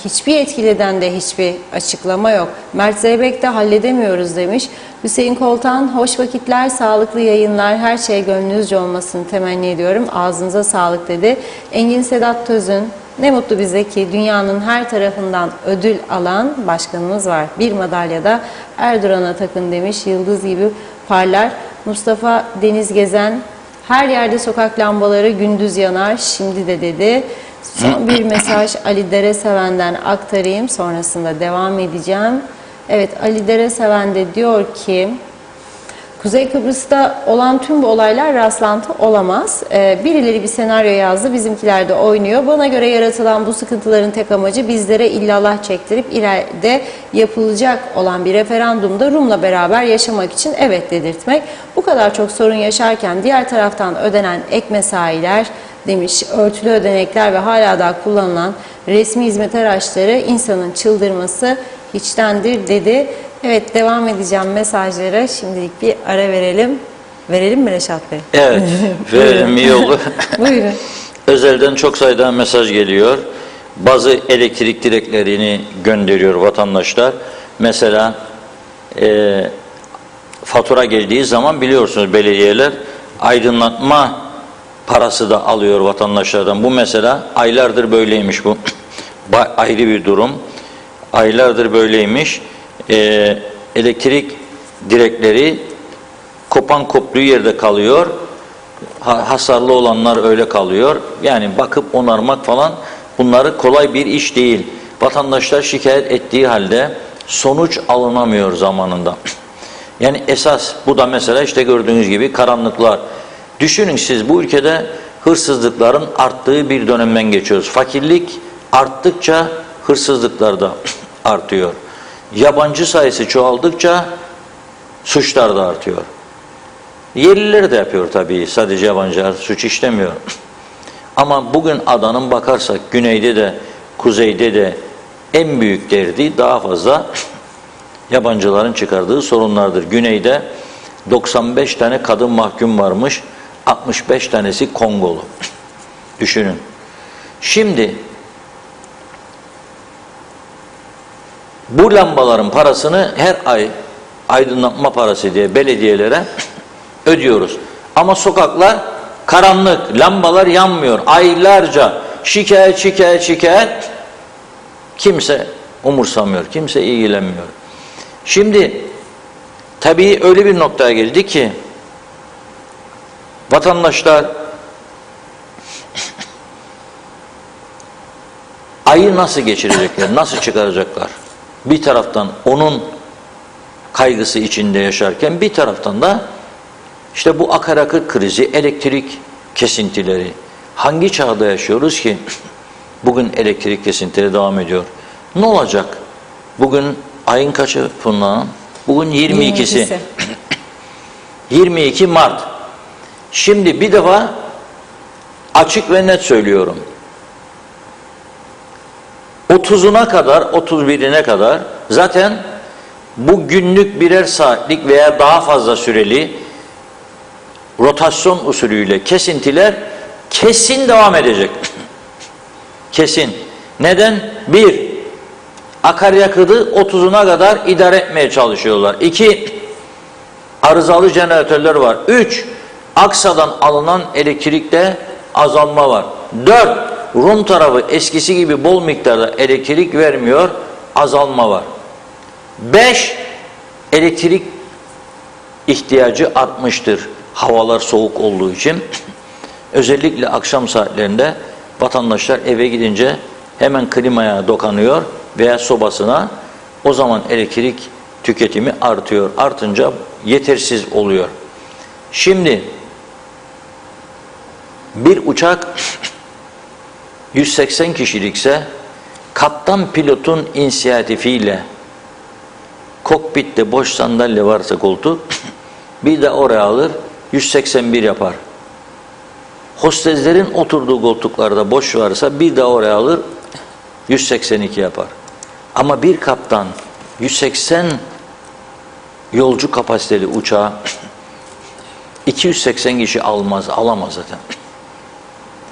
Hiçbir etkiliden de hiçbir açıklama yok. Mert Zeybek de halledemiyoruz demiş. Hüseyin Koltan, hoş vakitler, sağlıklı yayınlar, her şey gönlünüzce olmasını temenni ediyorum. Ağzınıza sağlık dedi. Engin Sedat Tözün, ne mutlu bize ki dünyanın her tarafından ödül alan başkanımız var. Bir madalyada Erdoğan'a takın demiş. Yıldız gibi parlar. Mustafa Deniz Gezen, her yerde sokak lambaları gündüz yanar şimdi de dedi. Son bir mesaj Ali Dereseven'den aktarayım. Sonrasında devam edeceğim. Evet, Ali Dereseven de diyor ki Kuzey Kıbrıs'ta olan tüm bu olaylar rastlantı olamaz. Birileri bir senaryo yazdı, bizimkiler de oynuyor. Bana göre yaratılan bu sıkıntıların tek amacı bizlere illallah çektirip ileride yapılacak olan bir referandumda Rum'la beraber yaşamak için evet dedirtmek. Bu kadar çok sorun yaşarken diğer taraftan ödenen ek mesailer demiş, örtülü ödenekler ve hala daha kullanılan resmi hizmet araçları insanın çıldırması hiçtendir dedi. Evet, devam edeceğim mesajlara. Şimdilik bir ara verelim. Verelim mi Reşat Bey? Evet, verelim, iyi olur. Buyurun. Özelden çok sayıda mesaj geliyor. Bazı elektrik direklerini gönderiyor vatandaşlar. Mesela fatura geldiği zaman biliyorsunuz belediyeler aydınlatma parası da alıyor vatandaşlardan. Bu mesela aylardır böyleymiş bu. Ayrı bir durum. Aylardır böyleymiş. Elektrik direkleri kopan koptuğu yerde kalıyor. Hasarlı olanlar öyle kalıyor. Yani bakıp onarmak falan bunları kolay bir iş değil. Vatandaşlar şikayet ettiği halde sonuç alınamıyor zamanında. Yani esas bu da mesela işte gördüğünüz gibi karanlıklar. Düşünün siz, bu ülkede hırsızlıkların arttığı bir dönemden geçiyoruz. Fakirlik arttıkça hırsızlıklar da artıyor. Yabancı sayısı çoğaldıkça suçlar da artıyor. Yerliler de yapıyor tabii, sadece yabancılar suç işlemiyor. Ama bugün adanın bakarsak güneyde de kuzeyde de en büyük derdi daha fazla yabancıların çıkardığı sorunlardır. Güneyde 95 tane kadın mahkum varmış, 65 tanesi Kongolu. Düşünün. Şimdi bu lambaların parasını her ay aydınlatma parası diye belediyelere ödüyoruz. Ama sokaklar karanlık, lambalar yanmıyor. Aylarca şikayet. Kimse umursamıyor, kimse ilgilenmiyor. Şimdi tabii öyle bir noktaya geldi ki vatandaşlar ayı nasıl geçirecekler, nasıl çıkaracaklar? Bir taraftan onun kaygısı içinde yaşarken bir taraftan da işte bu akaryakıt krizi, elektrik kesintileri. Hangi çağda yaşıyoruz ki bugün elektrik kesintileri devam ediyor? Ne olacak? Bugün ayın kaçı Funda? Bugün 22'si. 22 Mart. Şimdi bir defa açık ve net söylüyorum. 30'una kadar, 31'ine kadar zaten bu günlük birer saatlik veya daha fazla süreli rotasyon usulüyle kesintiler kesin devam edecek. Kesin. Neden? 1. Akaryakıtı 30'una kadar idare etmeye çalışıyorlar. 2. Arızalı jeneratörler var. 3. Aksa'dan alınan elektrikte azalma var. 4. Rum tarafı eskisi gibi bol miktarda elektrik vermiyor, azalma var. 5. Elektrik ihtiyacı artmıştır. Havalar soğuk olduğu için. Özellikle akşam saatlerinde vatandaşlar eve gidince hemen klimaya dokanıyor veya sobasına. O zaman elektrik tüketimi artıyor. Artınca yetersiz oluyor. Şimdi bir uçak 180 kişilikse kaptan pilotun inisiyatifiyle kokpitte boş sandalye varsa koltuk bir de oraya alır 181 yapar. Hosteslerin oturduğu koltuklarda boş varsa bir de oraya alır 182 yapar. Ama bir kaptan 180 yolcu kapasiteli uçağı 280 kişi alamaz zaten.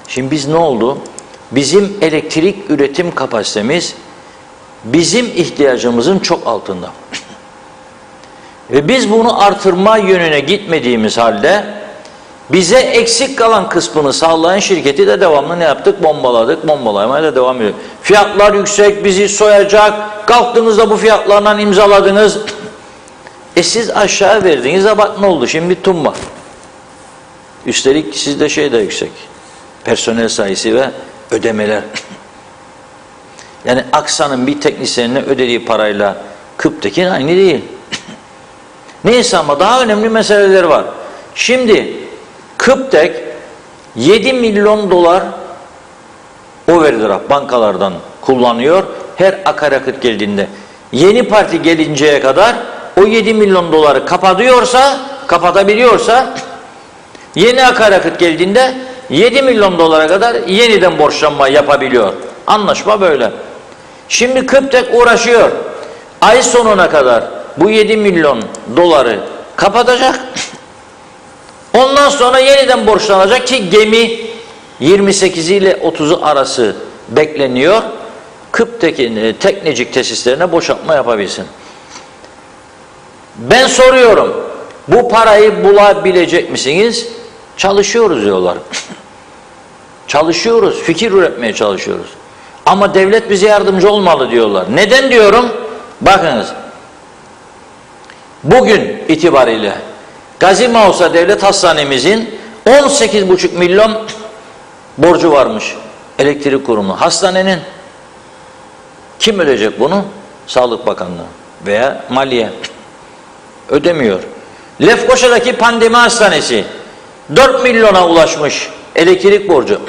Şimdi biz ne oldu? Bizim elektrik üretim kapasitemiz bizim ihtiyacımızın çok altında. Ve biz bunu artırma yönüne gitmediğimiz halde bize eksik kalan kısmını sağlayan şirketi de devamlı ne yaptık? Bombaladık, bombalamaya da devam ediyor. Fiyatlar yüksek, bizi soyacak, kalktığınızda bu fiyatlarla imzaladınız. Siz aşağı verdiğinizde bak ne oldu? Şimdi tumba. Üstelik sizde şey de yüksek. Personel sayısı ve ödemeler. Yani Aksa'nın bir teknisyenine ödediği parayla Kıp'tekin aynı değil. Neyse ama daha önemli meseleler var. Şimdi Kıptek 7 milyon dolar overdraft bankalardan kullanıyor her akaryakıt geldiğinde. Yeni parti gelinceye kadar o 7 milyon doları kapatabiliyorsa yeni akaryakıt geldiğinde 7 milyon dolara kadar yeniden borçlanma yapabiliyor. Anlaşma böyle. Şimdi Kıptek uğraşıyor. Ay sonuna kadar bu 7 milyon doları kapatacak. Ondan sonra yeniden borçlanacak ki gemi 28 ile 30'u arası bekleniyor. Kıptek'in teknecik tesislerine boşaltma yapabilsin. Ben soruyorum. Bu parayı bulabilecek misiniz? Çalışıyoruz diyorlar. Çalışıyoruz. Fikir üretmeye çalışıyoruz. Ama devlet bize yardımcı olmalı diyorlar. Neden diyorum? Bakınız. Bugün itibariyle Gazi Mausa Devlet Hastanemizin 18,5 milyon borcu varmış elektrik kurumu. Hastanenin kim ödeyecek bunu? Sağlık Bakanlığı veya Maliye. Ödemiyor. Lefkoşa'daki pandemi hastanesi 4 milyona ulaşmış elektrik borcu.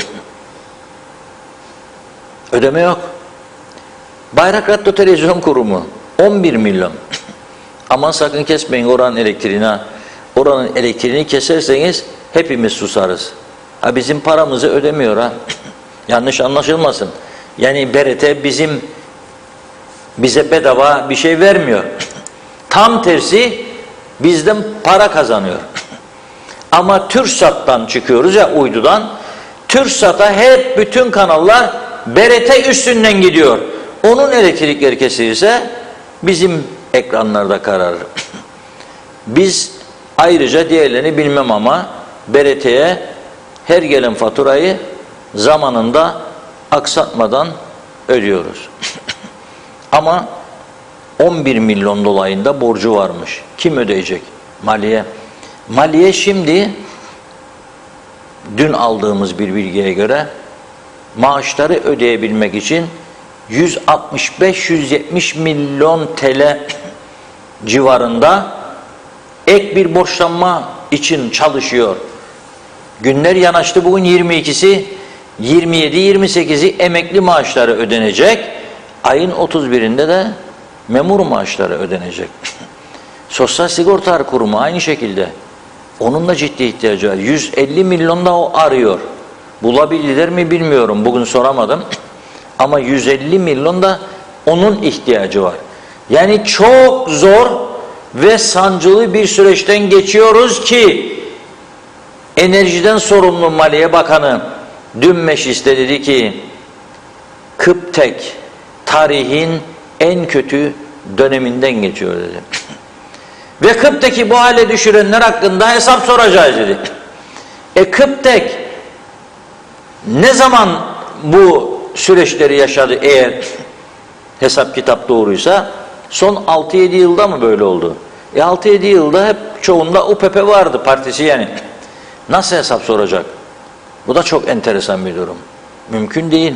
Ödeme yok. Bayrak Radyo Televizyon Kurumu 11 milyon. Aman sakın kesmeyin oranın elektriğini. Oranın elektriğini keserseniz hepimiz susarız. Ha bizim paramızı ödemiyor ha. Yanlış anlaşılmasın. Yani BRT bize bedava bir şey vermiyor. Tam tersi bizden para kazanıyor. Ama TürkSat'tan çıkıyoruz ya, uydudan. TürkSat'a hep bütün kanallar BRT üstünden gidiyor. Onun elektrikleri kesilirse bizim ekranlarda kararır. Biz ayrıca diğerlerini bilmem ama BRT'ye her gelen faturayı zamanında aksatmadan ödüyoruz. Ama 11 milyon dolayında borcu varmış. Kim ödeyecek? Maliye. Maliye şimdi dün aldığımız bir bilgiye göre maaşları ödeyebilmek için 165-170 milyon TL civarında ek bir borçlanma için çalışıyor. Günler yanaştı. Bugün 22'si, 27-28'i emekli maaşları ödenecek. Ayın 31'inde de memur maaşları ödenecek. Sosyal Sigorta Kurumu aynı şekilde. Onun da ciddi ihtiyacı var. 150 milyon da o arıyor. Bulabilirler mi bilmiyorum. Bugün soramadım. Ama 150 milyon da onun ihtiyacı var. Yani çok zor ve sancılı bir süreçten geçiyoruz ki enerjiden sorumlu Maliye Bakanı dün mecliste dedi ki Kıptek tarihin en kötü döneminden geçiyor dedi. Ve Kıptek'i bu hale düşürenler hakkında hesap soracağız dedi. Kıptek ne zaman bu süreçleri yaşadı eğer hesap kitap doğruysa? Son 6-7 yılda mı böyle oldu? 6-7 yılda hep çoğunda UPP vardı, partisi yani. Nasıl hesap soracak? Bu da çok enteresan bir durum. Mümkün değil.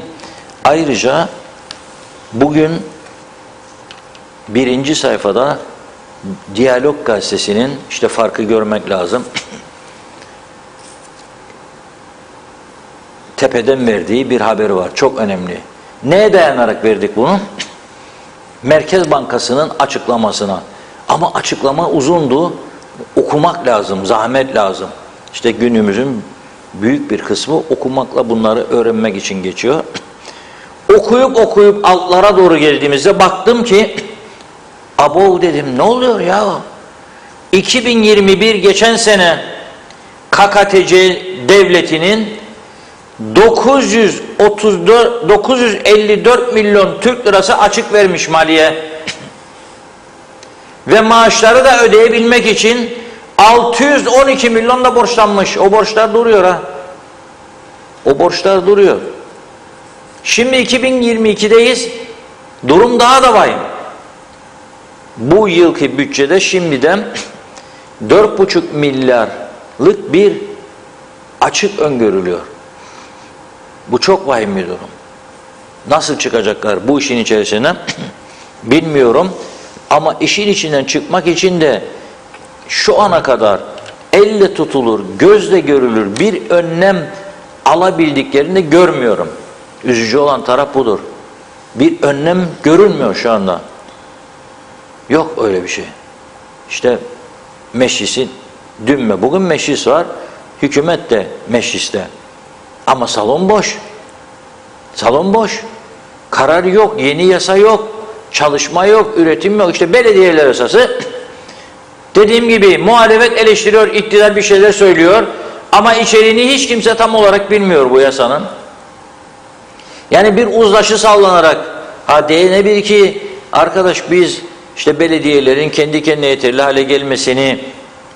Ayrıca bugün birinci sayfada Diyalog Gazetesi'nin, işte farkı görmek lazım, tepeden verdiği bir haber var. Çok önemli. Neye dayanarak verdik bunu? Merkez Bankası'nın açıklamasına. Ama açıklama uzundu. Okumak lazım, zahmet lazım. İşte günümüzün büyük bir kısmı okumakla bunları öğrenmek için geçiyor. Okuyup altlara doğru geldiğimizde baktım ki abo dedim, ne oluyor ya? 2021 geçen sene KKTC devletinin 954 milyon Türk lirası açık vermiş maliye. Ve maaşları da ödeyebilmek için 612 milyon da borçlanmış. O borçlar duruyor ha. O borçlar duruyor. Şimdi 2022'deyiz. Durum daha da vahim. Bu yılki bütçede şimdiden 4,5 milyarlık bir açık öngörülüyor. Bu çok vahim bir durum. Nasıl çıkacaklar bu işin içerisinden bilmiyorum. Ama işin içinden çıkmak için de şu ana kadar elle tutulur, gözle görülür bir önlem alabildiklerini görmüyorum. Üzücü olan taraf budur. Bir önlem görülmüyor şu anda. Yok öyle bir şey. İşte meclisin dün mü bugün meclis var, hükümet de mecliste. Ama salon boş. Salon boş. Karar yok, yeni yasa yok, çalışma yok, üretim yok. İşte belediyeler yasası. Dediğim gibi muhalefet eleştiriyor, iktidar bir şeyler söylüyor ama içeriğini hiç kimse tam olarak bilmiyor bu yasanın. Yani bir uzlaşı sağlanarak denebilir ki arkadaş biz işte belediyelerin kendi kendine yeterli hale gelmesini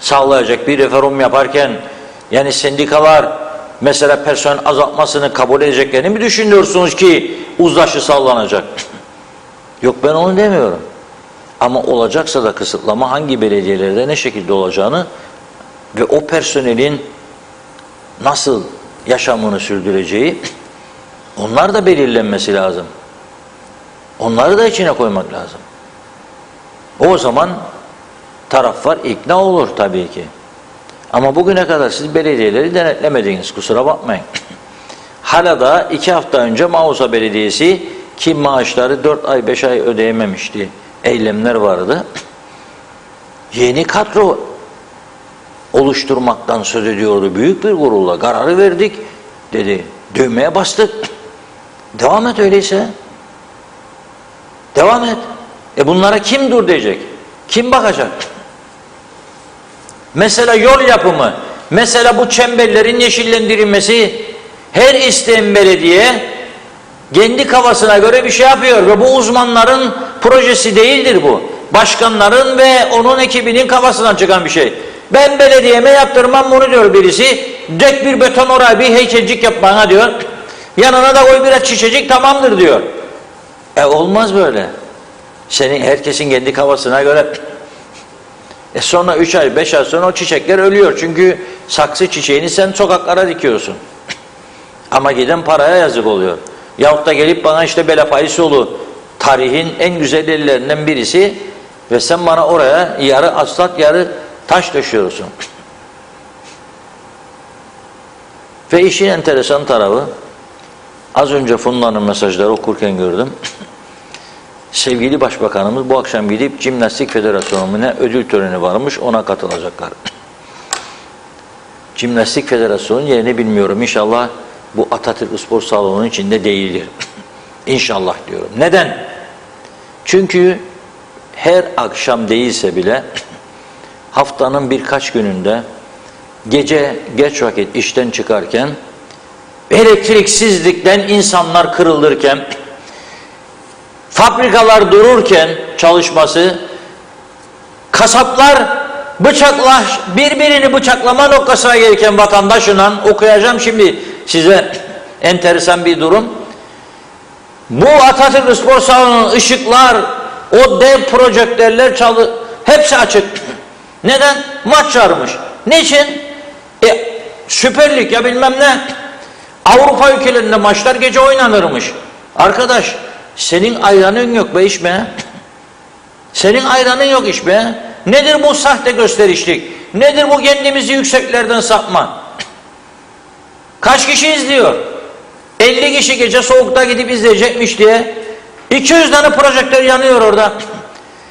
sağlayacak bir reform yaparken yani sendikalar mesela personel azaltmasını kabul edeceklerini mi düşünüyorsunuz ki uzlaşı sağlanacak? Yok, ben onu demiyorum. Ama olacaksa da kısıtlama hangi belediyelerde ne şekilde olacağını ve o personelin nasıl yaşamını sürdüreceği onlar da belirlenmesi lazım. Onları da içine koymak lazım. O zaman taraf var, ikna olur tabii ki. Ama bugüne kadar siz belediyeleri denetlemediniz, kusura bakmayın. Hala da 2 hafta önce Mausa Belediyesi ki maaşları 4 ay 5 ay ödeyememişti. Eylemler vardı. Yeni kadro oluşturmaktan söz ediyordu. Büyük bir gururla kararı verdik dedi. Düğmeye bastık. Devam et öyleyse. Devam et. Bunlara kim dur diyecek? Kim bakacak? Mesela yol yapımı, mesela bu çemberlerin yeşillendirilmesi, her isteyen belediye kendi kafasına göre bir şey yapıyor ve bu uzmanların projesi değildir bu. Başkanların ve onun ekibinin kafasından çıkan bir şey. Ben belediyeme yaptırmam bunu diyor birisi. Dök bir beton oraya bir heykelcik yap bana diyor. Yanına da koy biraz çiçecik tamamdır diyor. Olmaz böyle. Senin herkesin kendi kafasına göre. Sonra 3 ay 5 ay sonra o çiçekler ölüyor. Çünkü saksı çiçeğini sen sokaklara dikiyorsun. Ama giden paraya yazık oluyor. Yahut da gelip bana işte Bela Faisoğlu tarihin en güzel ellerinden birisi ve sen bana oraya yarı asfalt yarı taş döşüyorsun. Ve işin enteresan tarafı, az önce Funda'nın mesajları okurken gördüm. Sevgili Başbakanımız bu akşam gidip Jimnastik Federasyonu'na ödül töreni varmış, ona katılacaklar. Jimnastik Federasyonu'nun yerini bilmiyorum. İnşallah bu Atatürk Spor Salonu'nun içinde değildir. İnşallah diyorum. Neden? Çünkü her akşam değilse bile haftanın birkaç gününde gece geç vakit işten çıkarken elektriksizlikten insanlar kırılırken fabrikalar dururken çalışması kasaplar birbirini bıçaklama noktasına gelirken vatandaşla okuyacağım şimdi size enteresan bir durum. Bu Atatürk Spor Salonu'nun ışıklar, o dev projektörler hepsi açık. Neden? Maç varmış. Niçin? Süper Lig ya bilmem ne. Avrupa ülkelerinde maçlar gece oynanırmış. Arkadaş, senin ayranın yok be iş be. Senin ayranın yok iş be. Nedir bu sahte gösterişlik? Nedir bu kendimizi yükseklerden sapma? Kaç kişi izliyor? 50 kişi gece soğukta gidip izleyecekmiş diye 200 tane projektör yanıyor orada.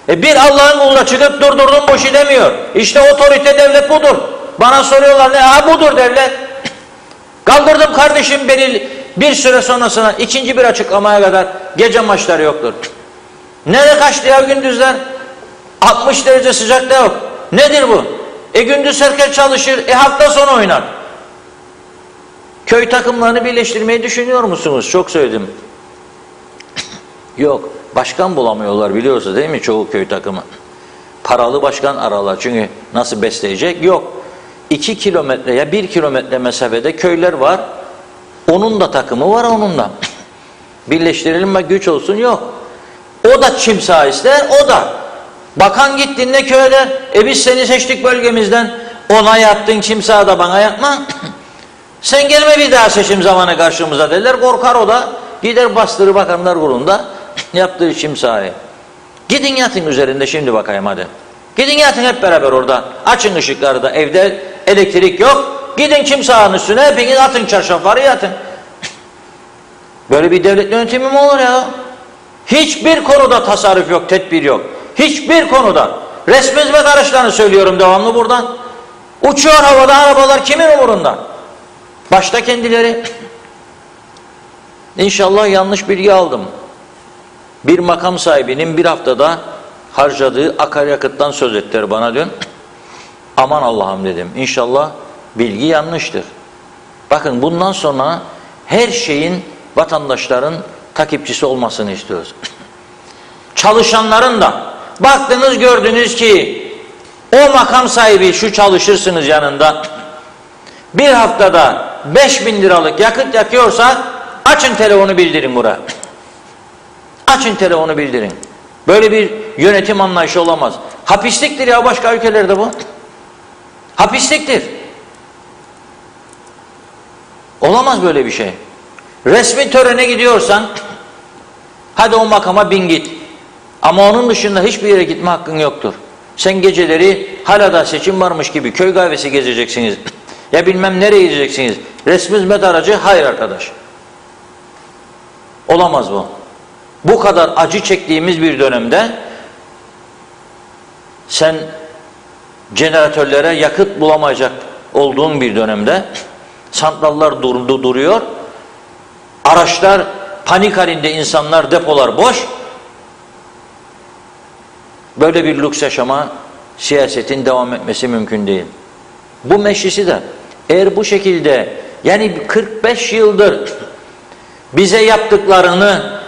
Bir Allah'ın kuluna çıkıp durdurdum boş demiyor. İşte otorite devlet budur. Bana soruyorlar ne? Budur devlet. Kaldırdım kardeşim beni bir süre sonrasına ikinci bir açıklamaya kadar gece maçları yoktur. Nereye kaçtı ya gündüzler? 60 derece sıcakta yok. Nedir bu? Gündüz herkes çalışır. Hafta sonu oynar. Köy takımlarını birleştirmeyi düşünüyor musunuz? Çok söyledim. Yok. Başkan bulamıyorlar biliyorsunuz değil mi çoğu köy takımı? Paralı başkan ararlar. Çünkü nasıl besleyecek? Yok. 2 kilometre ya 1 kilometre mesafede köyler var. Onun da takımı var onun da. Birleştirelim ve güç olsun yok. O da çim saha ister, o da. Bakan gittin ne köyler? Biz seni seçtik bölgemizden. Ona yattın çim sahada bana yapma. Sen gelme bir daha seçim zamanı karşımıza derler. Korkar o da. Gider bastırır bakanlar kurulunda yaptığı çim sahayı. Gidin yatın üzerinde şimdi bakayım hadi. Gidin yatın hep beraber orada. Açın ışıkları da evde elektrik yok. Gidin çim sahanın üstüne hepiniz atın çarşafları yatın. Böyle bir devlet yönetimi mi olur ya? Hiçbir konuda tasarruf yok, tedbir yok. Hiçbir konuda. Resmi hizmet araçlarını söylüyorum devamlı buradan. Uçuyor havada arabalar kimin umurunda? Başta kendileri. İnşallah yanlış bilgi aldım. Bir makam sahibinin bir haftada harcadığı akaryakıttan söz ettiler bana dün. Aman Allah'ım dedim. İnşallah bilgi yanlıştır. Bakın bundan sonra her şeyin vatandaşların takipçisi olmasını istiyoruz. Çalışanların da baktınız gördünüz ki o makam sahibi şu çalışırsınız yanında bir haftada 5.000 liralık yakıt yakıyorsa açın telefonu bildirin buraya. Açın telefonu bildirin. Böyle bir yönetim anlayışı olamaz. Hapisliktir ya başka ülkelerde bu. Hapisliktir. Olamaz böyle bir şey. Resmi törene gidiyorsan hadi o makama bin git. Ama onun dışında hiçbir yere gitme hakkın yoktur. Sen geceleri hala da seçim varmış gibi köy kahvesi gezeceksiniz. Ya bilmem nereye gideceksiniz. Resmi hizmet aracı, hayır arkadaş. Olamaz bu. Bu kadar acı çektiğimiz bir dönemde sen jeneratörlere yakıt bulamayacak olduğun bir dönemde santrallar duruyor. Araçlar panik halinde, insanlar, depolar boş. Böyle bir lüks yaşama siyasetin devam etmesi mümkün değil. Bu meclisi de eğer bu şekilde, yani 45 yıldır bize yaptıklarını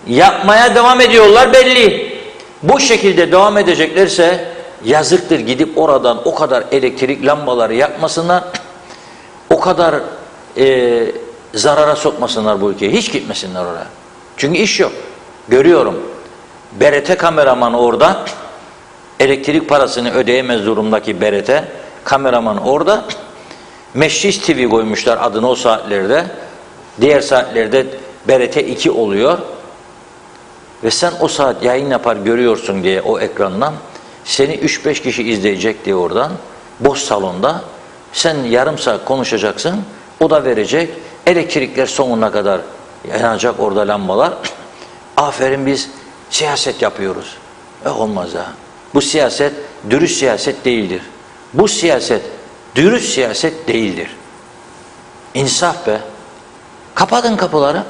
yapmaya devam ediyorlar belli. Bu şekilde devam edeceklerse yazıktır, gidip oradan o kadar elektrik lambaları yakmasınlar, o kadar zarara sokmasınlar bu ülkeyi. Hiç gitmesinler oraya. Çünkü iş yok. Görüyorum. BRT kameraman orada, elektrik parasını ödeyemez durumdaki BRT kameraman orada, Meclis TV koymuşlar adını o saatlerde, diğer saatlerde BRT 2 oluyor ve sen o saat yayın yapar görüyorsun diye o ekrandan, seni 3-5 kişi izleyecek diye oradan, boş salonda, sen yarım saat konuşacaksın, o da verecek, elektrikler sonuna kadar yanacak orada lambalar, aferin biz siyaset yapıyoruz. Olmaz ha. Bu siyaset dürüst siyaset değildir. Bu siyaset dürüst siyaset değildir. İnsaf be. Kapatın kapıları.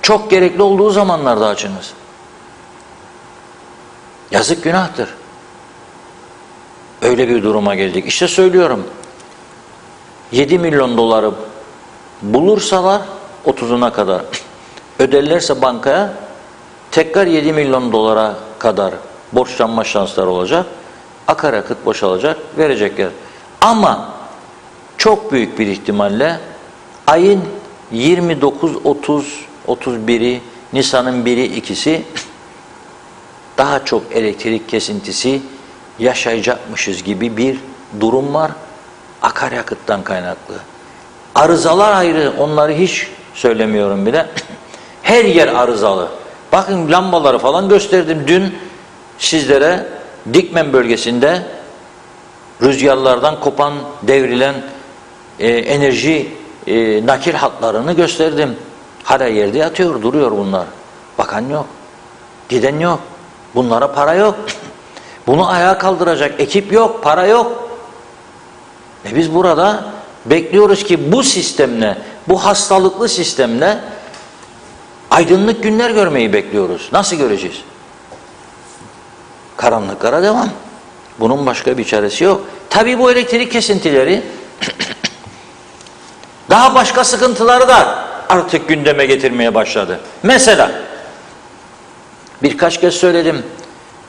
Çok gerekli olduğu zamanlarda açınız. Yazık, günahtır. Öyle bir duruma geldik. İşte söylüyorum. 7 milyon doları bulursalar 30'una kadar öderlerse bankaya, tekrar 7 milyon dolara kadar borçlanma şansları olacak. Akaryakıt boşalacak, verecekler. Ama çok büyük bir ihtimalle ayın 29, 30, 31'i, Nisan'ın 1'i, 2'si daha çok elektrik kesintisi yaşayacakmışız gibi bir durum var. Akaryakıttan kaynaklı. Arızalar ayrı, onları hiç söylemiyorum bile. Her yer arızalı. Bakın lambaları falan gösterdim dün sizlere. Dikmen bölgesinde rüzgarlardan kopan, devrilen enerji nakil hatlarını gösterdim. Hala yerde yatıyor, duruyor bunlar. Bakan yok, giden yok. Bunlara para yok. Bunu ayağa kaldıracak ekip yok, para yok. Biz burada bekliyoruz ki bu sistemle, bu hastalıklı sistemle aydınlık günler görmeyi bekliyoruz. Nasıl göreceğiz? Karanlıklara devam. Bunun başka bir çaresi yok. Tabii bu elektrik kesintileri daha başka sıkıntıları da artık gündeme getirmeye başladı. Mesela birkaç kez söyledim.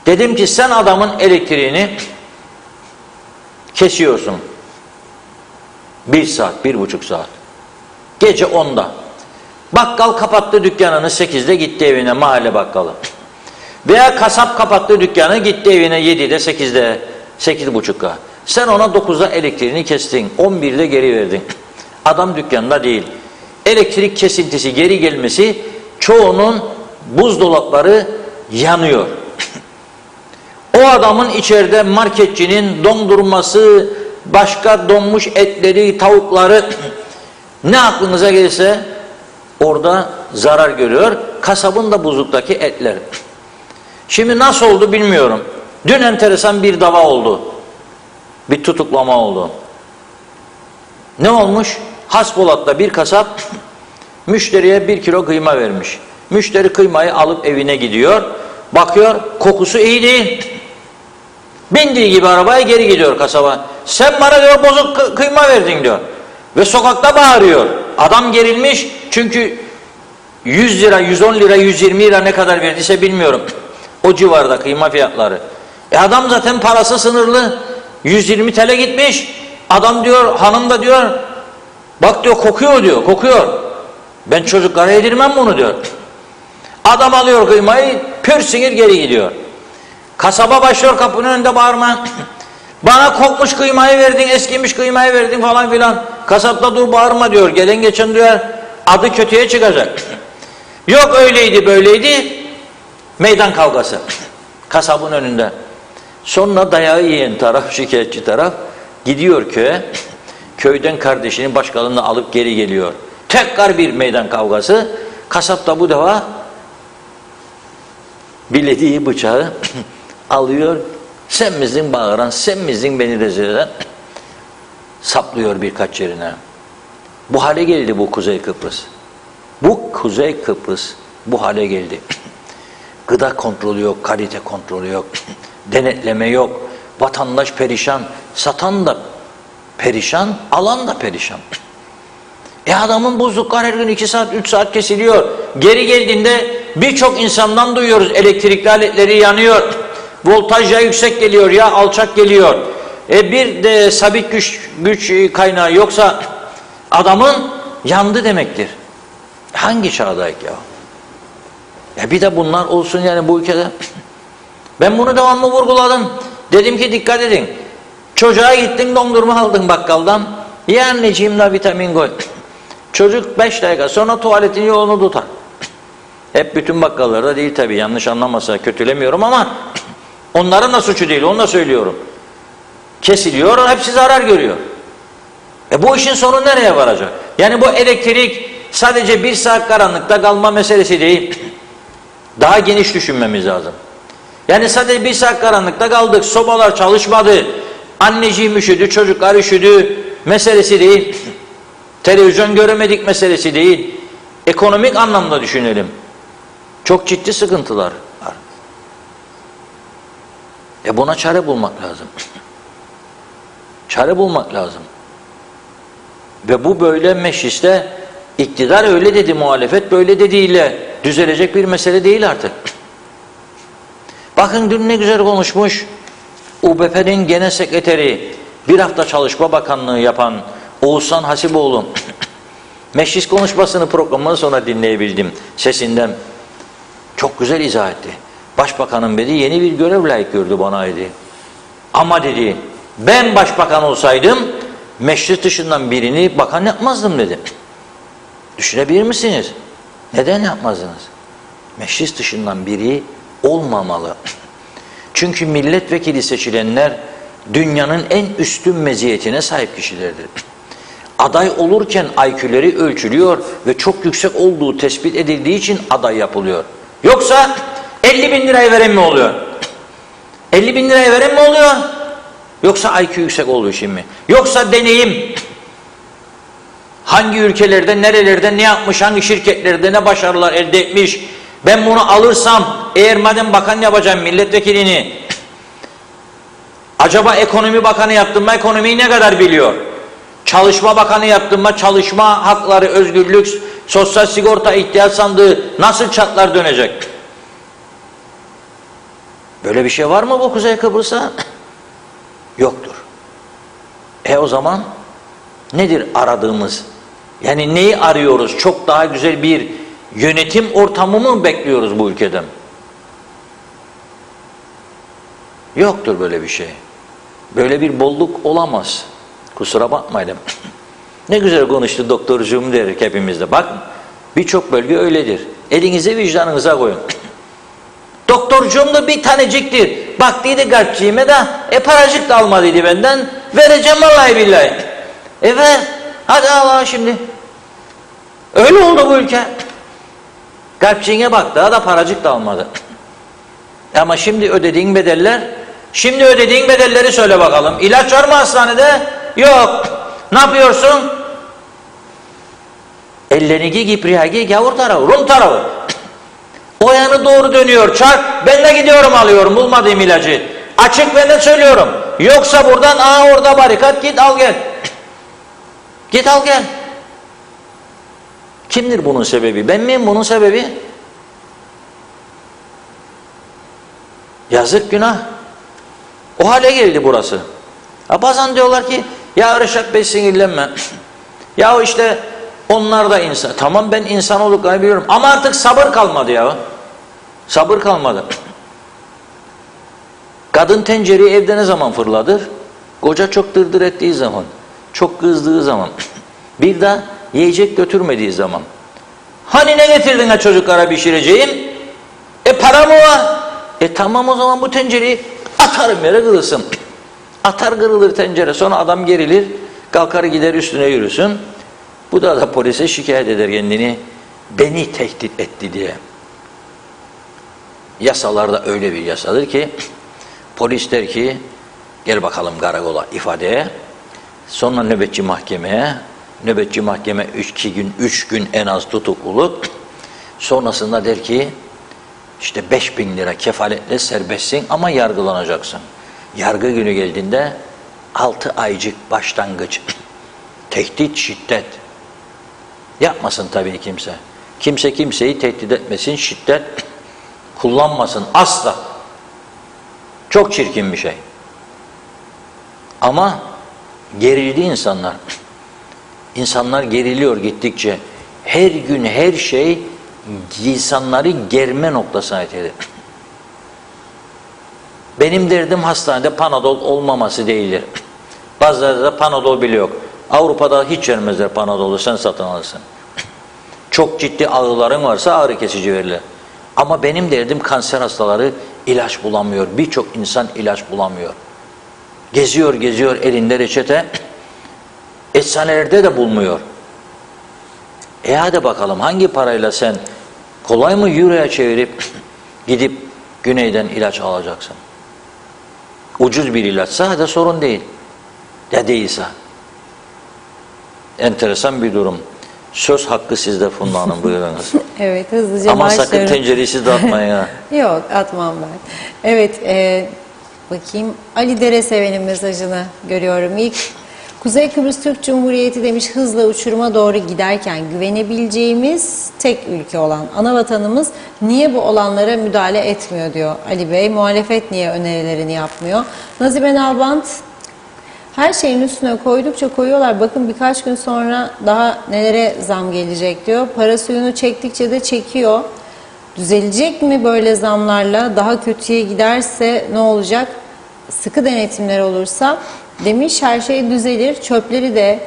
Dedim ki sen adamın elektriğini kesiyorsun. 1 saat, 1,5 saat. Gece 10'da. Bakkal kapattı dükkanını, 8'de gitti evine, mahalle bakkalı. Veya kasap kapattı dükkanı, gitti evine 7'de, 8'de, 8.30'da. Sen ona 9'da elektriğini kestin, 11'de geri verdin. Adam dükkanında değil. Elektrik kesintisi geri gelmesi, çoğunun buzdolapları yanıyor. O adamın içeride marketçinin dondurması, başka donmuş etleri, tavukları ne aklınıza gelirse orada zarar görüyor. Kasabın da buzuktaki etler. Şimdi nasıl oldu bilmiyorum. Dün enteresan bir dava oldu. Bir tutuklama oldu. Ne olmuş? Hasbolat'ta bir kasap müşteriye 1 kilo kıyma vermiş. Müşteri kıymayı alıp evine gidiyor. Bakıyor kokusu iyi değil. Bindiği gibi arabaya geri gidiyor kasaba. Sen bana diyor bozuk kıyma verdin diyor. Ve sokakta bağırıyor. Adam gerilmiş çünkü 100 lira, 110 lira, 120 lira ne kadar verdiyse bilmiyorum. O civarda kıyma fiyatları. Adam zaten parası sınırlı. 120 TL gitmiş. Adam diyor, hanım da diyor, bak diyor kokuyor diyor, kokuyor. Ben çocuklara yedirmem bunu diyor. Adam alıyor kıymayı, pürsünür geri gidiyor. Kasaba başlıyor kapının önünde bağırma. Bana kokmuş kıymayı verdin, eskimiş kıymayı verdin falan filan. Kasapta dur bağırma diyor. Gelen geçen diyor, adı kötüye çıkacak. Yok öyleydi böyleydi. Meydan kavgası. Kasabın önünde. Sonra dayağı yiyen taraf, şikayetçi taraf gidiyor köye. Köyden kardeşinin başkalığını alıp geri geliyor. Tekrar bir meydan kavgası. Kasap da bu defa bilediği bıçağı alıyor. Sen misin bağıran, sen misin beni rezil eden? Saplıyor birkaç yerine. Bu hale geldi bu Kuzey Kıbrıs. Bu Kuzey Kıbrıs bu hale geldi. Gıda kontrolü yok, kalite kontrolü yok, denetleme yok. Vatandaş perişan, satan da perişan, alan da perişan. Adamın buzluklar her gün 2 saat, 3 saat kesiliyor. Geri geldiğinde birçok insandan duyuyoruz, elektrikli aletleri yanıyor. Voltaj ya yüksek geliyor ya alçak geliyor. Bir de sabit güç kaynağı yoksa adamın yandı demektir. Hangi çağdayız ya? Bir de bunlar olsun yani bu ülkede. Ben bunu devamlı vurguladım. Dedim ki dikkat edin. Çocuğa gittin dondurma aldın bakkaldan. Ya anneciğim de vitamin koy. Çocuk 5 dakika sonra tuvaletin yolunu tutar. Hep bütün bakkallarda değil tabii, yanlış anlamasa kötülemiyorum ama onların da suçu değil, onu da söylüyorum. Kesiliyor, hepsi zarar görüyor. Bu işin sonu nereye varacak? Yani bu elektrik sadece 1 saat karanlıkta kalma meselesi değil. Daha geniş düşünmemiz lazım. Yani sadece 1 saat karanlıkta kaldık, sobalar çalışmadı, anneciğim üşüdü, çocuklar üşüdü meselesi değil. Televizyon göremedik meselesi değil. Ekonomik anlamda düşünelim. Çok ciddi sıkıntılar var. Buna çare bulmak lazım. Çare bulmak lazım. Ve bu böyle mecliste iktidar öyle dedi, muhalefet böyle dediğiyle düzelecek bir mesele değil artık. Bakın dün ne güzel konuşmuş UBP'nin genel sekreteri, bir hafta Çalışma Bakanlığı yapan Oğuzhan Hasipoğlu. Meclis konuşmasını programdan sonra dinleyebildim sesinden. Çok güzel izah etti. Başbakanım dedi, yeni bir görev layık gördü bana dedi. Ama dedi, ben başbakan olsaydım meclis dışından birini bakan yapmazdım dedi. Düşünebilir misiniz? Neden yapmazdınız? Meclis dışından biri olmamalı. Çünkü milletvekili seçilenler dünyanın en üstün meziyetine sahip kişilerdir. Aday olurken IQ'leri ölçülüyor ve çok yüksek olduğu tespit edildiği için aday yapılıyor. Yoksa 50 bin lirayı veren mi oluyor? 50 bin lirayı veren mi oluyor? Yoksa IQ yüksek olduğu için mi? Yoksa deneyim, hangi ülkelerde, nerelerde ne yapmış, hangi şirketlerde ne başarılar elde etmiş, ben bunu alırsam, eğer madem bakan yapacağım milletvekilini, acaba ekonomi bakanı yaptığımda ekonomiyi ne kadar biliyor? Çalışma bakanı yaptığımda çalışma hakları, özgürlük, sosyal sigorta ihtiyaç sandığı nasıl çatlar dönecek? Böyle bir şey var mı bu Kuzey Kıbrıs'a? Yoktur. O zaman nedir aradığımız? Yani neyi arıyoruz? Çok daha güzel bir yönetim ortamı mı bekliyoruz bu ülkeden? Yoktur böyle bir şey. Böyle bir bolluk olamaz. Kusura bakmayın. Ne güzel konuştu doktorcuğum derik hepimizde. Bakın birçok bölge öyledir. Elinizi vicdanınıza koyun. Doktorcuğum da bir taneciktir. Bak dedi kalpçiğime de paracık da almadıydı benden. Vereceğim vallahi billahi. Ver. Hadi Allah'a şimdi. Öyle oldu bu ülke. Kalpçiğine bak daha da paracık da almadı. Ama şimdi ödediğin bedeller, şimdi ödediğin bedelleri söyle bakalım. İlaç var mı hastanede? Yok. Ne yapıyorsun? Ellenigi gipriyagi gavur tarafı, Rum tarafı. O yanı doğru dönüyor, çark. Ben de gidiyorum alıyorum bulmadığım ilacı. Açık ben de söylüyorum. Yoksa buradan orada barikat git al gel. Git al gel. Kimdir bunun sebebi? Ben miyim bunun sebebi? Yazık günah. O hale geldi burası. Bazen diyorlar ki ya Reşat Bey sinirlenme. Ya işte onlar da insan. Tamam ben insan olduklarını biliyorum. Ama artık sabır kalmadı ya. Sabır kalmadı. Kadın tencereyi evde ne zaman fırladır? Koca çok dırdır ettiği zaman. Çok kızdığı zaman. Bir de yiyecek götürmediği zaman. Hani ne getirdin ha çocuklara pişireceğim? Para mı var? Tamam o zaman bu tencereyi at Atarım yere kırılsın. Atar kırılır tencere. Sonra adam gerilir. Kalkar gider üstüne yürüsün. Bu da polise şikayet eder kendini. Beni tehdit etti diye. Yasalarda öyle bir yasadır ki polis der ki gel bakalım karakola ifadeye. Sonra nöbetçi mahkemeye. Nöbetçi mahkeme 3 gün en az tutukluluk. Sonrasında der ki işte 5.000 lira kefaletle serbestsin ama yargılanacaksın. Yargı günü geldiğinde 6 aycık başlangıç. Tehdit, şiddet. Yapmasın tabii kimse. Kimse kimseyi tehdit etmesin, şiddet kullanmasın asla. Çok çirkin bir şey. Ama gerildi insanlar. İnsanlar geriliyor gittikçe. Her gün her şey insanları germe noktasına itelir. Benim derdim hastanede Panadol olmaması değildir. Bazıları da Panadol bile yok. Avrupa'da hiç vermezler Panadol'u, sen satın alırsın. Çok ciddi ağrıların varsa ağrı kesici verirler. Ama benim derdim kanser hastaları ilaç bulamıyor. Birçok insan ilaç bulamıyor. Geziyor elinde reçete. Eczanelerde de bulmuyor. Hadi bakalım hangi parayla sen kolay mı euroya çevirip gidip güneyden ilaç alacaksın? Ucuz bir ilaçsa hadi sorun değil. Ya değilse. Enteresan bir durum. Söz hakkı sizde Funda Hanım, buyurunuz. Evet, hızlıca Ama başlıyorum. sakın tencereyi siz de atmayın ha. Yok, atmam ben. Evet, bakayım. Ali Dereseven'in mesajını görüyorum ilk. Kuzey Kıbrıs Türk Cumhuriyeti demiş, hızla uçuruma doğru giderken güvenebileceğimiz tek ülke olan ana vatanımız niye bu olanlara müdahale etmiyor diyor Ali Bey. Muhalefet niye önerilerini yapmıyor? Nazibe Nalbant, her şeyin üstüne koydukça koyuyorlar. Bakın birkaç gün sonra daha nelere zam gelecek diyor. Para suyunu çektikçe de çekiyor. Düzelecek mi böyle zamlarla? Daha kötüye giderse ne olacak? Sıkı denetimler olursa demiş her şey düzelir. Çöpleri de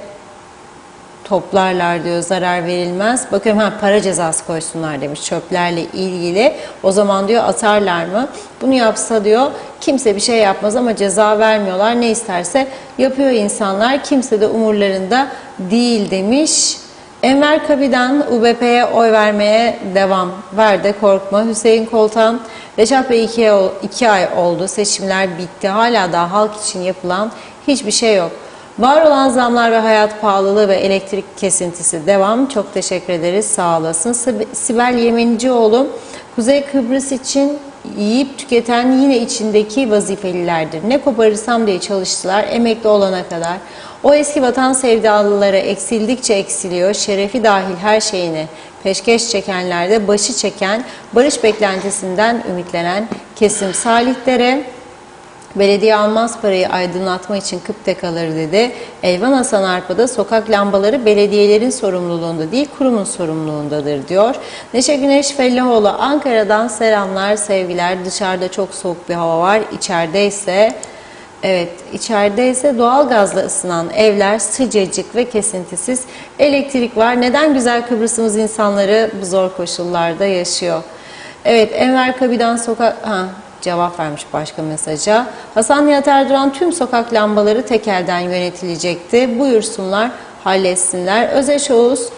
toplarlar diyor, zarar verilmez. Bakıyorum para cezası koysunlar demiş çöplerle ilgili. O zaman diyor atarlar mı? Bunu yapsa diyor kimse bir şey yapmaz ama ceza vermiyorlar. Ne isterse yapıyor insanlar. Kimse de umurlarında değil demiş. Enver Kabi'den UBP'ye oy vermeye devam. Ver de korkma. Hüseyin Koltan, Reşat Bey 2 ay oldu. Seçimler bitti. Hala da halk için yapılan hiçbir şey yok. Var olan zamlar ve hayat pahalılığı ve elektrik kesintisi devam. Çok teşekkür ederiz. Sağ olasın. Sibel Yemenicioğlu, Kuzey Kıbrıs için yiyip tüketen yine içindeki vazifelilerdir. Ne koparırsam diye çalıştılar emekli olana kadar. O eski vatan sevdalıları eksildikçe eksiliyor. Şerefi dahil her şeyini peşkeş çekenlerde başı çeken, barış beklentisinden ümitlenen kesim. Salih Dere, belediye almaz parayı aydınlatma için kıpte kalır dedi. Elvan Hasan Arpa'da sokak lambaları belediyelerin sorumluluğunda değil kurumun sorumluluğundadır diyor. Neşe Güneş Fellahoğlu, Ankara'dan selamlar, sevgiler. Dışarıda çok soğuk bir hava var. İçerideyse doğalgazla ısınan evler, sıcacık ve kesintisiz elektrik var. Neden güzel Kıbrıs'ımız insanları bu zor koşullarda yaşıyor? Evet, Enver Kabi'den cevap vermiş başka mesaja. Hasan Nihat Erduran, tüm sokak lambaları tek elden yönetilecekti. Buyursunlar, halletsinler. Özeş Oğuz,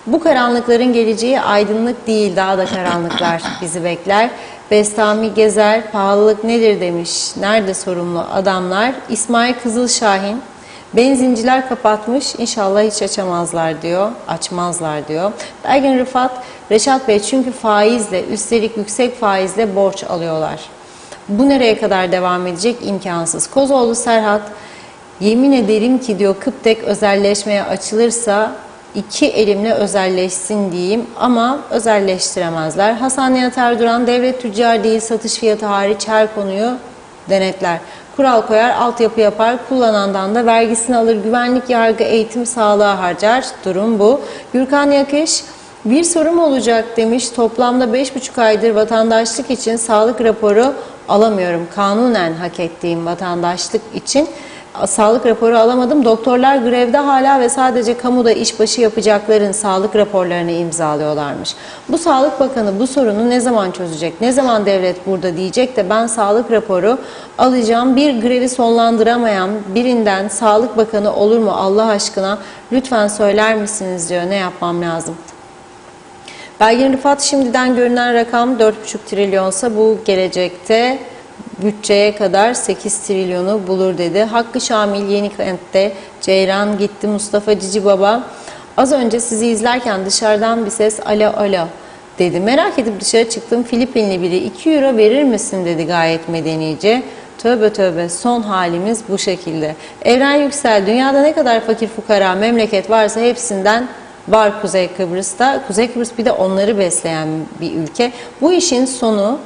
bu karanlıkların geleceği aydınlık değil, daha da karanlıklar bizi bekler. Bestami Gezer, pahalılık nedir demiş. Nerede sorumlu adamlar? İsmail Kızılşahin, benzinciler kapatmış, inşallah hiç açamazlar diyor. Açmazlar diyor. Belgin Rıfat, Reşat Bey çünkü faizle, üstelik yüksek faizle borç alıyorlar. Bu nereye kadar devam edecek? İmkansız. Kozoğlu Serhat, yemin ederim ki diyor Kıptek özelleşmeye açılırsa 2 elimle özelleşsin diyeyim ama özelleştiremezler. Hasan Nihat Erduran, devlet tüccar değil satış fiyatı hariç her konuyu denetler. Kural koyar, altyapı yapar, kullanandan da vergisini alır, güvenlik, yargı, eğitim, sağlığa harcar. Durum bu. Gürkan Yakış, bir sorum olacak demiş. Toplamda 5,5 aydır vatandaşlık için sağlık raporu alamıyorum. Kanunen hak ettiğim vatandaşlık için Sağlık raporu alamadım. Doktorlar grevde hala ve sadece kamuda işbaşı yapacakların sağlık raporlarını imzalıyorlarmış. Bu Sağlık Bakanı bu sorunu ne zaman çözecek? Ne zaman devlet burada diyecek de ben sağlık raporu alacağım. Bir grevi sonlandıramayan birinden Sağlık Bakanı olur mu Allah aşkına? Lütfen söyler misiniz diyor. Ne yapmam lazım? Belgin Rıfat, şimdiden görünen rakam 4,5 trilyonsa bu gelecekte bütçeye kadar 8 trilyonu bulur dedi. Hakkı Şamil Yenikent'te Ceyran gitti. Mustafa Cici Baba, az önce sizi izlerken dışarıdan bir ses alo alo dedi. Merak edip dışarı çıktım. Filipinli biri 2 euro verir misin dedi gayet medenice. Tövbe tövbe, son halimiz bu şekilde. Evren Yüksel, dünyada ne kadar fakir fukara memleket varsa hepsinden var Kuzey Kıbrıs'ta. Kuzey Kıbrıs bir de onları besleyen bir ülke. Bu işin sonu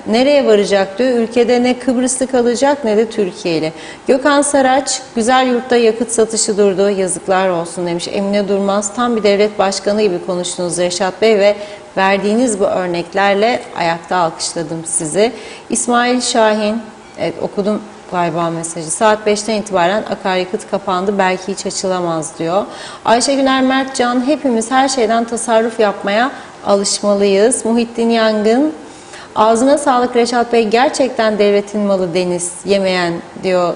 nereye varacak diyor. Ülkede ne Kıbrıslı kalacak ne de Türkiye'li. Gökhan Saraç, güzel yurtta yakıt satışı durdu. Yazıklar olsun demiş. Emine Durmaz, tam bir devlet başkanı gibi konuştunuz Reşat Bey ve verdiğiniz bu örneklerle ayakta alkışladım sizi. İsmail Şahin, evet okudum galiba mesajı. Saat 5'ten itibaren akaryakıt kapandı. Belki hiç açılamaz diyor. Ayşe Güner Mertcan, hepimiz her şeyden tasarruf yapmaya alışmalıyız. Muhittin Yangın, ağzına sağlık Reşat Bey, gerçekten devletin malı deniz yemeyen diyor,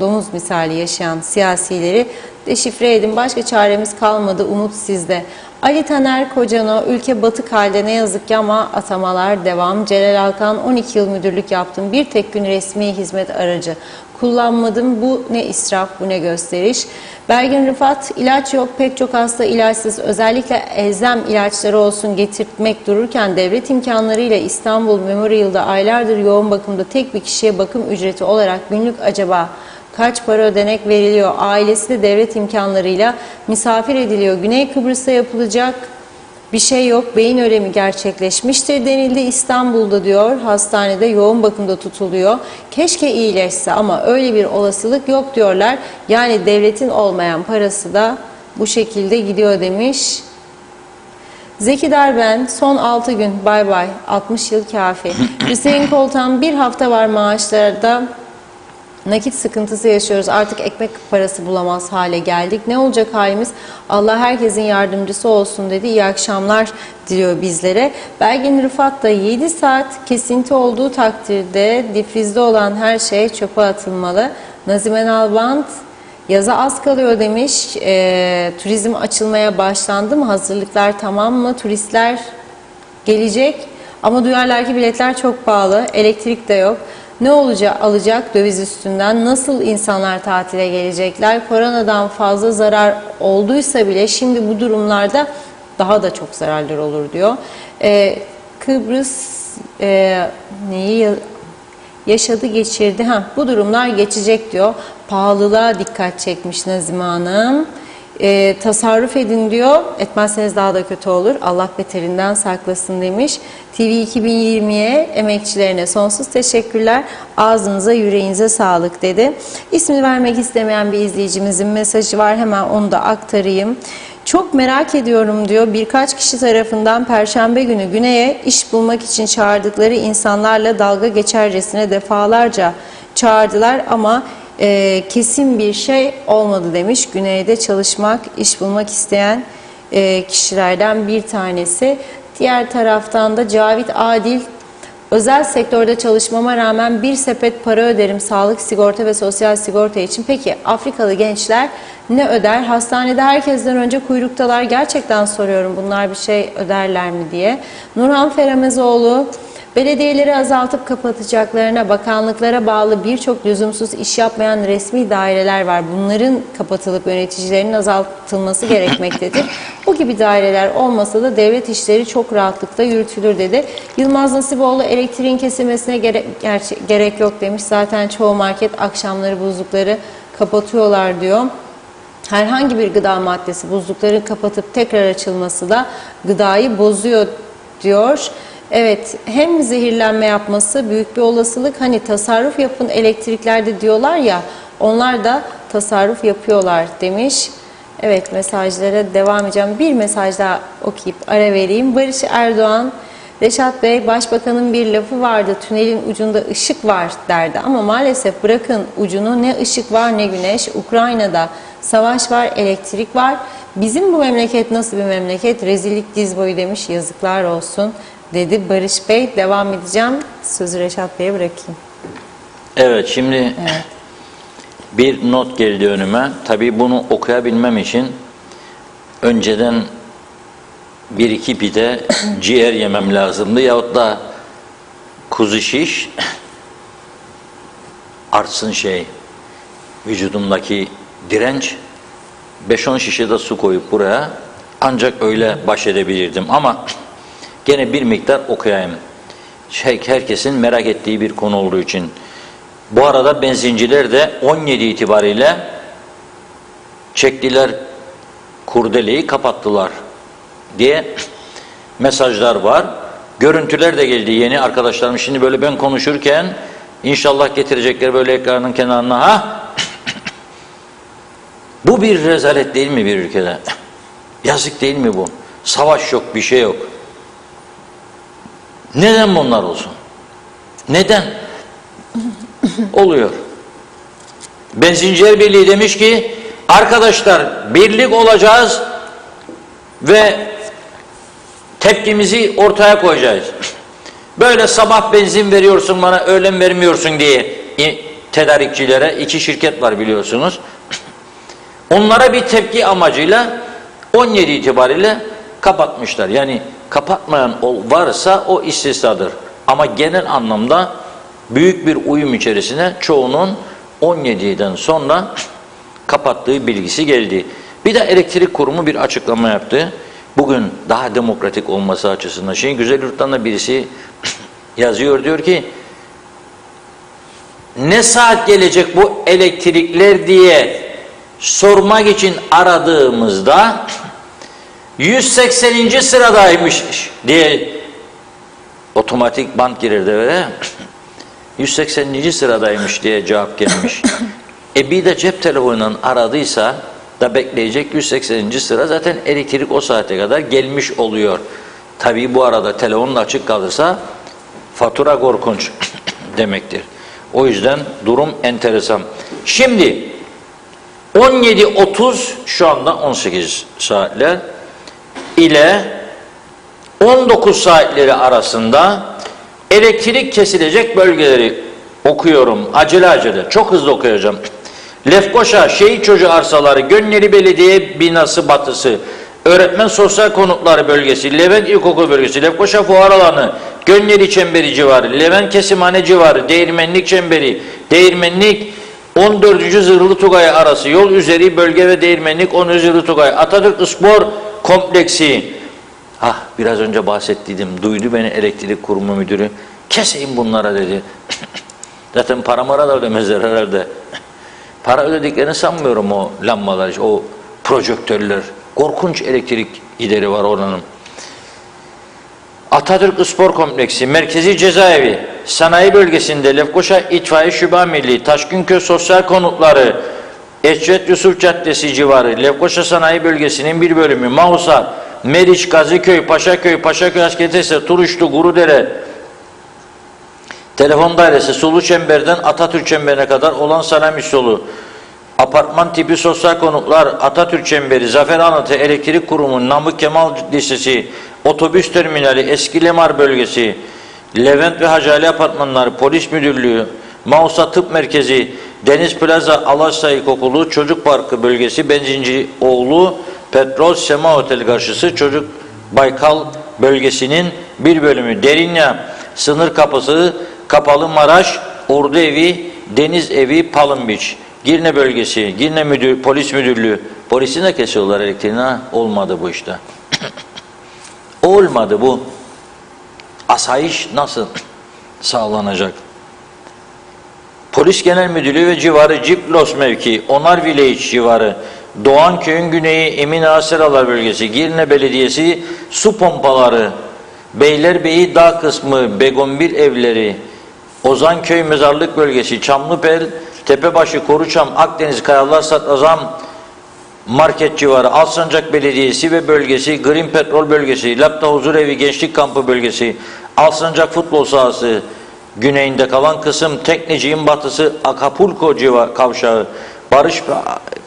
domuz misali yaşayan siyasileri deşifre edin. Başka çaremiz kalmadı, umut sizde. Ali Taner Kocano, ülke batık halde ne yazık ki ama atamalar devam. Celal Alkan, 12 yıl müdürlük yaptım. Bir tek gün resmi hizmet aracı kullanmadım. Bu ne israf, bu ne gösteriş. Belgin Rıfat, ilaç yok, pek çok hasta ilaçsız. Özellikle elzem ilaçları olsun getirtmek dururken devlet imkanlarıyla İstanbul Memorial'da aylardır yoğun bakımda tek bir kişiye bakım ücreti olarak günlük acaba kaç para ödenek veriliyor? Ailesi de devlet imkanlarıyla misafir ediliyor. Güney Kıbrıs'ta yapılacak bir şey yok. Beyin ölemi gerçekleşmiştir denildi İstanbul'da diyor. Hastanede yoğun bakımda tutuluyor. Keşke iyileşse ama öyle bir olasılık yok diyorlar. Yani devletin olmayan parası da bu şekilde gidiyor demiş. Zeki Darben, son 6 gün bay bay, 60 yıl kafi. Hüseyin Koltan, bir hafta var maaşlarda nakit sıkıntısı yaşıyoruz. Artık ekmek parası bulamaz hale geldik. Ne olacak halimiz? Allah herkesin yardımcısı olsun dedi. İyi akşamlar diliyor bizlere. Belgin Rıfat da 7 saat kesinti olduğu takdirde difrizde olan her şey çöpe atılmalı. Nazime Nalbant, yaza az kalıyor demiş. Turizm açılmaya başlandı mı? Hazırlıklar tamam mı? Turistler gelecek ama duyarlar ki biletler çok pahalı. Elektrik de yok. Ne olacak alacak döviz üstünden? Nasıl insanlar tatile gelecekler? Koronadan fazla zarar olduysa bile şimdi bu durumlarda daha da çok zararlar olur diyor. Kıbrıs neyi yaşadı geçirdi? Bu durumlar geçecek diyor. Pahalılığa dikkat çekmiş Nazime Hanım. Tasarruf edin diyor. Etmezseniz daha da kötü olur. Allah beterinden saklasın demiş. TV 2020'ye, emekçilerine sonsuz teşekkürler. Ağzınıza yüreğinize sağlık dedi. İsmini vermek istemeyen bir izleyicimizin mesajı var. Hemen onu da aktarayım. Çok merak ediyorum diyor. Birkaç kişi tarafından Perşembe günü Güney'e iş bulmak için çağırdıkları insanlarla dalga geçercesine defalarca çağırdılar ama kesin bir şey olmadı demiş. Güney'de çalışmak, iş bulmak isteyen kişilerden bir tanesi. Diğer taraftan da Cavit Adil, özel sektörde çalışmama rağmen bir sepet para öderim sağlık, sigorta ve sosyal sigorta için. Peki Afrikalı gençler ne öder? Hastanede herkesten önce kuyruktalar. Gerçekten soruyorum, bunlar bir şey öderler mi diye. Nurhan Feramezoğlu, belediyeleri azaltıp kapatacaklarına, bakanlıklara bağlı birçok lüzumsuz iş yapmayan resmi daireler var. Bunların kapatılıp yöneticilerinin azaltılması gerekmektedir. Bu gibi daireler olmasa da devlet işleri çok rahatlıkla yürütülür dedi. Yılmaz Nasiboğlu, elektriğin kesilmesine gerek yok demiş. Zaten çoğu market akşamları buzlukları kapatıyorlar diyor. Herhangi bir gıda maddesi buzlukları kapatıp tekrar açılması da gıdayı bozuyor diyor. Evet, hem zehirlenme yapması büyük bir olasılık. Hani tasarruf yapın elektriklerde diyorlar ya, onlar da tasarruf yapıyorlar demiş. Evet, mesajlara devam edeceğim. Bir mesaj daha okuyup ara vereyim. Barış Erdoğan, Reşat Bey, Başbakanın bir lafı vardı, tünelin ucunda ışık var derdi ama maalesef bırakın ucunu, ne ışık var ne güneş. Ukrayna'da savaş var, elektrik var. Bizim bu memleket nasıl bir memleket? Rezillik diz boyu demiş, yazıklar olsun dedi Barış Bey. Devam edeceğim, sözü Reşat Bey'e bırakayım. Evet, şimdi bir not geldi önüme. Tabii bunu okuyabilmem için önceden bir iki pide ciğer yemem lazımdı. Yahut da kuzu şiş artsın vücudumdaki direnç. 5-10 şişe de su koyup buraya ancak öyle baş edebilirdim. Ama gene bir miktar okuyayım. Herkesin merak ettiği bir konu olduğu için. Bu arada benzinciler de 17 itibariyle çektiler kurdeleyi, kapattılar diye mesajlar var. Görüntüler de geldi yeni arkadaşlarım. Şimdi böyle ben konuşurken inşallah getirecekler böyle ekranın kenarına. Bu bir rezalet değil mi bir ülkede? Yazık değil mi bu? Savaş yok, bir şey yok. Neden bunlar olsun? Neden? Oluyor. Benzinciler Birliği demiş ki arkadaşlar birlik olacağız ve tepkimizi ortaya koyacağız. Böyle sabah benzin veriyorsun bana, öğlen vermiyorsun diye tedarikçilere, 2 şirket var biliyorsunuz. Onlara bir tepki amacıyla 17 itibariyle kapatmışlar. Yani kapatmayan varsa o istisnadır. Ama genel anlamda büyük bir uyum içerisine çoğunun 17'den sonra kapattığı bilgisi geldi. Bir de elektrik kurumu bir açıklama yaptı. Bugün daha demokratik olması açısından. Şimdi Güzelyurt'tan da birisi yazıyor, diyor ki ne saat gelecek bu elektrikler diye sormak için aradığımızda 180. sıradaymış diye otomatik bant girer devreye. 180. sıradaymış diye cevap gelmiş. Bir de cep telefonundan aradıysa da bekleyecek 180. sıra, zaten elektrik o saate kadar gelmiş oluyor. Tabii bu arada telefonla açık kalırsa fatura korkunç demektir. O yüzden durum enteresan. Şimdi 17.30 şu anda 18 saatler ile 19 saatleri arasında elektrik kesilecek bölgeleri okuyorum. Acele çok hızlı okuyacağım. Lefkoşa, Şehit Çocuğu arsaları, Gönyeli Belediye binası batısı, Öğretmen Sosyal Konutları bölgesi, Levent İlkokul bölgesi, Lefkoşa Fuar Alanı, Gönyeli Çemberi civarı, Levent Kesimhane civarı, Değirmenlik Çemberi, Değirmenlik 14. Zırhlı Tugay arası, yol üzeri bölge ve Değirmenlik 10. Zırhlı Tugay, Atatürk Spor Kompleksi. Biraz önce bahsettiydim. Duydu beni elektrik kurumu müdürü. Keseyim bunlara dedi. Zaten para da ödemezler herhalde. Para ödediklerini sanmıyorum o lambalar, o projektörler. Korkunç elektrik gideri var oranın. Atatürk Spor Kompleksi, Merkezi Cezaevi, Sanayi Bölgesi'nde Lefkoşa İtfaiye Şube Amirliği, Taşkınköy Sosyal Konutları, Escet Yusuf Caddesi civarı, Lefkoşa Sanayi Bölgesi'nin bir bölümü, Mahusa, Meriç, Gaziköy, Paşaköy Askeri Tesisleri, Turuşlu, Gurudere, Telefon Dairesi, Sulu Çember'den Atatürk Çemberi'ne kadar olan Salamis yolu, apartman tipi sosyal konutlar, Atatürk Çemberi, Zafer Anıtı, Elektrik Kurumu, Namık Kemal Lisesi, Otobüs Terminali, Eski Lemar Bölgesi, Levent ve Hacali Apartmanları, Polis Müdürlüğü, Mausa Tıp Merkezi, Deniz Plaza, Alaşsa İlkokulu, Çocuk Parkı Bölgesi, Benzinci Oğlu, Petrol Sema Otel karşısı, Çocuk Baykal Bölgesi'nin bir bölümü, Derinya, Sınır Kapısı, Kapalı Maraş, Ordu Evi, Deniz Evi, Palm Beach, Girne Bölgesi, Girne Polis Müdürlüğü. Polisin de kesiyorlar elektriğini. Olmadı bu işte. Olmadı bu. Asayiş nasıl sağlanacak? Polis Genel Müdürlüğü ve civarı, Ciplos mevki, Onar Village civarı, Doğanköy'ün güneyi, Emin Ağa Seralar Bölgesi, Girne Belediyesi, su pompaları, Beylerbeyi Dağ kısmı, Begonbil evleri, Ozanköy Mezarlık Bölgesi, Çamlıbel, Tepebaşı, Koruçam, Akdeniz Kayalar Sadrazam Market civarı, Alsancak Belediyesi ve bölgesi, Green Petrol bölgesi, Lapta Huzurevi Gençlik Kampı bölgesi, Alsancak Futbol Sahası güneyinde kalan kısım, Tekneciğin batısı, Acapulco kavşağı, Barış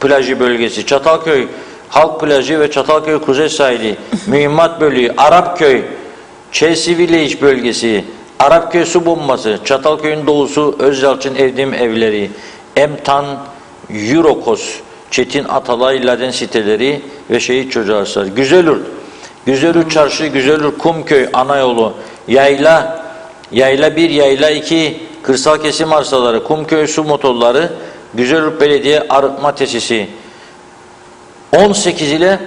Plajı bölgesi, Çatalköy Halk Plajı ve Çatalköy Kuzey Sahili, Mühimmat Bölüğü, Arapköy, Chelsea Village bölgesi, Arapköy Su Bombası, Çatalköy'ün doğusu, Özyalçın Evdim Evleri, Emtan, Eurokos, Çetin Atalay Laden siteleri ve Şehit Çocuğu Arsaları. Güzelurt, Güzelurt Çarşı, Güzelurt Kumköy Anayolu, Yayla, Yayla 1, Yayla 2, Kırsal Kesim Arsaları, Kumköy Su Motorları, Güzelurt Belediye Arıtma Tesisi. 18 ile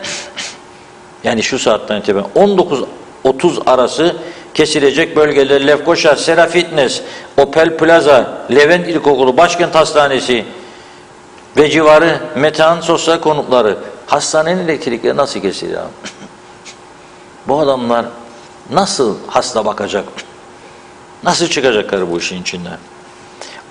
yani şu saatten itibaren 19.30 arası kesilecek bölgeler Lefkoşa, Sera Fitness, Opel Plaza, Levent İlkokulu, Başkent Hastanesi ve civarı Metehan Sosyal Konutları. Hastanenin elektrikleri nasıl kesiliyor? Bu adamlar nasıl hasta bakacak? Nasıl çıkacaklar bu işin içinden?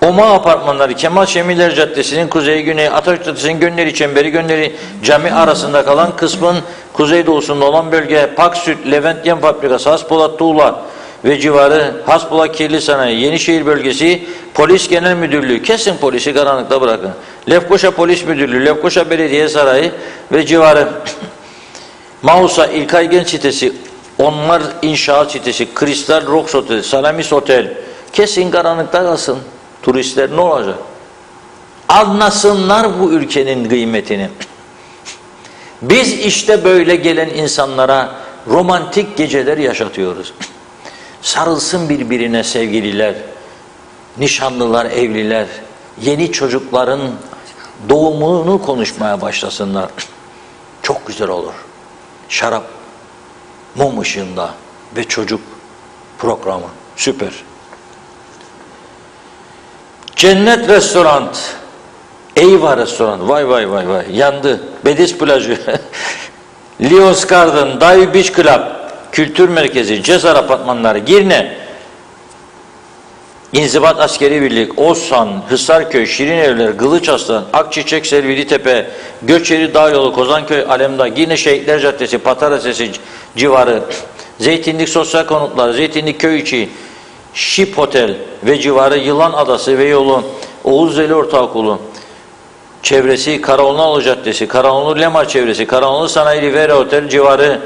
Oma Apartmanları, Kemal Şemiller Caddesi'nin kuzeyi güney, Atatürk Caddesi'nin Gönleri Çemberi, Gönleri Cami arasında kalan kısmın kuzeydoğusunda olan bölge, Paksüt, Levent Yem Fabrikası, Haspolat Tuğla ve civarı, Haspolat Kirli Sanayi, Yenişehir Bölgesi, Polis Genel Müdürlüğü, kesin polisi karanlıkta bırakın. Lefkoşa Polis Müdürlüğü, Lefkoşa Belediye Sarayı ve civarı, Mausa İlkay Genç Sitesi, Onlar İnşaat Sitesi, Kristal Rox Otel, Salamis Otel, kesin karanlıkta kalsın. Turistler ne olacak? Anlasınlar bu ülkenin kıymetini. Biz işte böyle gelen insanlara romantik geceler yaşatıyoruz. Sarılsın birbirine sevgililer, nişanlılar, evliler, yeni çocukların doğumunu konuşmaya başlasınlar. Çok güzel olur. Şarap, mum ışığında ve çocuk programı. Süper. Cennet Restoran, Eyva Restoran, vay vay vay vay, yandı. Bediz Plajı, Lions Garden, Dive Beach Club, Kültür Merkezi, Cezar Apartmanları, Girne, İnzibat Askeri Birlik, Ozsan, Hisarköy, Şirinevler, Kılıçarslan, Akçiçek, Selvili Tepe, Göçeri Dağ Yolu, Kozanköy, Alemdağ, Girne Şehitler Caddesi, Patara Sesi civarı, Zeytinlik Sosyal Konutlar, Zeytinlik Köy içi, Şip Otel ve civarı, Yılan Adası ve yolu, Oğuz Zeli Ortaokulu, çevresi, Karaoğlunalı Caddesi, Karaoğlu Lemar çevresi, Karaoğlu Sanayi Rivera Otel civarı,